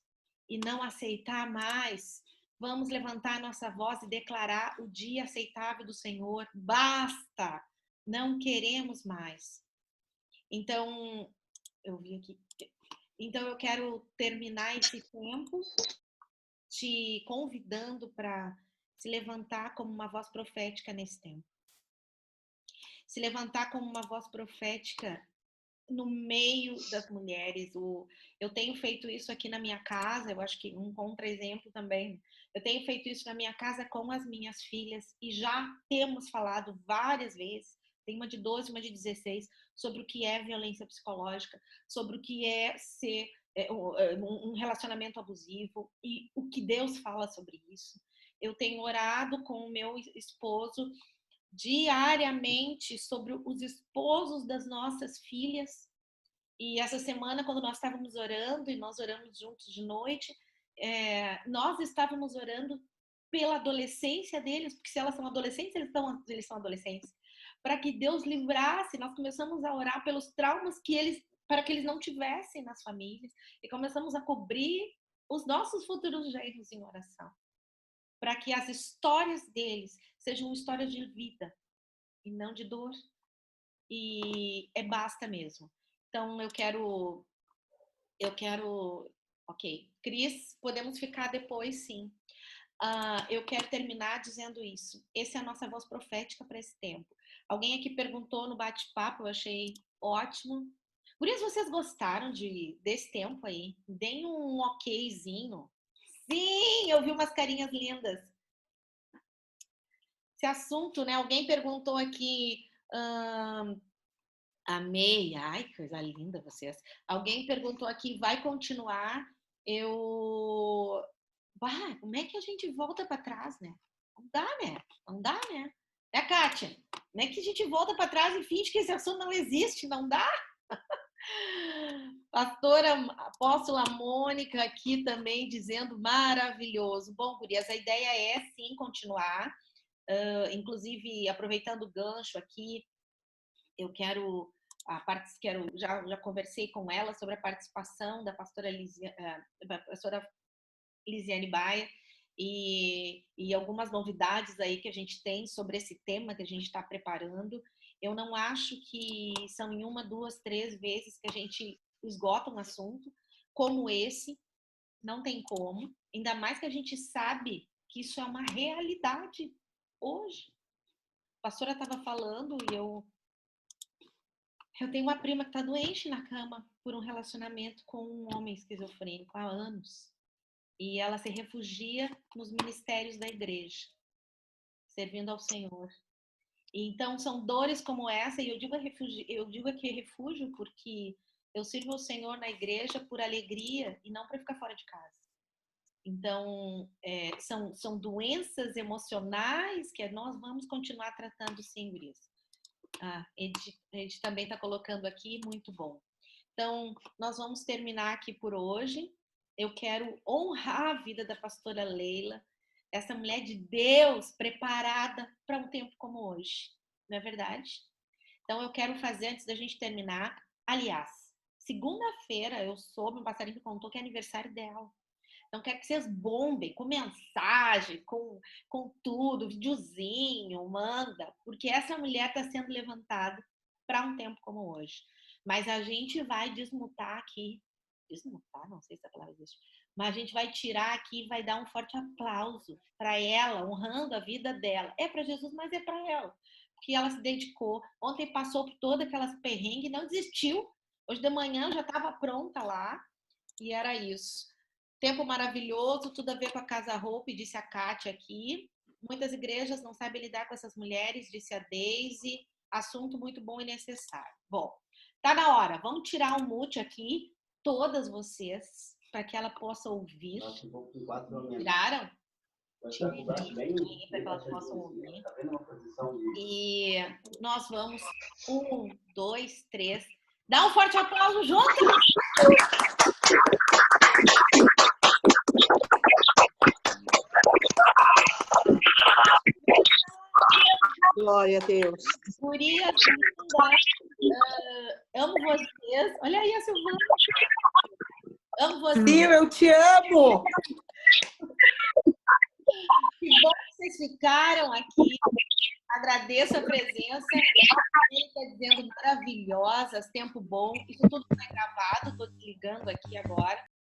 e não aceitar mais. Vamos levantar a nossa voz e declarar o dia aceitável do Senhor. Basta! Não queremos mais. Então, eu vi aqui. Então, eu quero terminar esse tempo te convidando para se levantar como uma voz profética nesse tempo. Se levantar como uma voz profética no meio das mulheres. Eu tenho feito isso aqui na minha casa, eu acho que um contra-exemplo também. Eu tenho feito isso na minha casa com as minhas filhas e já temos falado várias vezes, tem uma de 12, uma de 16, sobre o que é violência psicológica, sobre o que é ser um relacionamento abusivo e o que Deus fala sobre isso. Eu tenho orado com o meu esposo diariamente sobre os esposos das nossas filhas. E essa semana, quando nós estávamos orando, e nós oramos juntos de noite, nós estávamos orando pela adolescência deles, porque se elas são adolescentes, eles são adolescentes, para que Deus livrasse. Nós começamos a orar pelos traumas para que eles não tivessem nas famílias, e começamos a cobrir os nossos futuros genros em oração, para que as histórias deles sejam histórias de vida e não de dor. E basta mesmo. Então, eu quero... Ok, Cris, podemos ficar depois, sim. Eu quero terminar dizendo isso. Essa é a nossa voz profética para esse tempo. Alguém aqui perguntou no bate-papo, eu achei ótimo. Gurias, vocês gostaram desse tempo aí? Deem um okzinho. Sim, eu vi umas carinhas lindas. Esse assunto, né? Alguém perguntou aqui... Amei, ai, que coisa linda vocês. Alguém perguntou aqui, vai continuar? Como é que a gente volta para trás, né? Não dá, né? Não dá, né? Kátia? Como é que a gente volta para trás e finge que esse assunto não existe? Não dá? Pastora Apóstola Mônica aqui também dizendo maravilhoso. Bom, gurias, a ideia é sim continuar. Inclusive, aproveitando o gancho aqui, eu já conversei com ela sobre a participação da pastora Lisiane Baia e algumas novidades aí que a gente tem sobre esse tema que a gente está preparando. Eu não acho que são em 1, 2, 3 vezes que a gente esgota um assunto como esse, não tem como, ainda mais que a gente sabe que isso é uma realidade hoje. A pastora estava falando e eu tenho uma prima que está doente na cama por um relacionamento com um homem esquizofrênico há anos. E ela se refugia nos ministérios da igreja, servindo ao Senhor. Então, são dores como essa, e eu digo aqui refúgio porque eu sirvo ao Senhor na igreja por alegria e não para ficar fora de casa. Então, são doenças emocionais que nós vamos continuar tratando sim, Gris. A gente também está colocando aqui, muito bom. Então, nós vamos terminar aqui por hoje. Eu quero honrar a vida da pastora Leila, essa mulher de Deus preparada para um tempo como hoje, não é verdade? Então, eu quero fazer, antes da gente terminar, aliás, segunda-feira eu soube, um passarinho me contou que é aniversário dela. Então, quero que vocês bombem com mensagem, com tudo, videozinho, manda, porque essa mulher está sendo levantada para um tempo como hoje. Mas a gente vai desmutar aqui, não sei se a palavra existe, mas a gente vai tirar aqui e vai dar um forte aplauso para ela, honrando a vida dela. É para Jesus, mas é para ela, porque ela se dedicou. Ontem passou por todas aquelas perrengues e não desistiu. Hoje de manhã já estava pronta lá e era isso. Tempo maravilhoso, tudo a ver com a Casa Hope, disse a Kátia aqui. Muitas igrejas não sabem lidar com essas mulheres, disse a Deise. Assunto muito bom e necessário. Bom, tá na hora. Vamos tirar o mute aqui, todas vocês, para que ela possa ouvir. Tiraram? Tirem para que elas possam ouvir. E nós vamos 1, 2, 3. Dá um forte aplauso juntas! Glória a Deus. Gurias lindas, amo vocês. Olha aí a Silvana. Amo vocês. Sim, eu te amo. Que bom que vocês ficaram aqui. Agradeço a presença. Ele está dizendo maravilhosas, tempo bom. Isso tudo foi gravado, estou desligando aqui agora.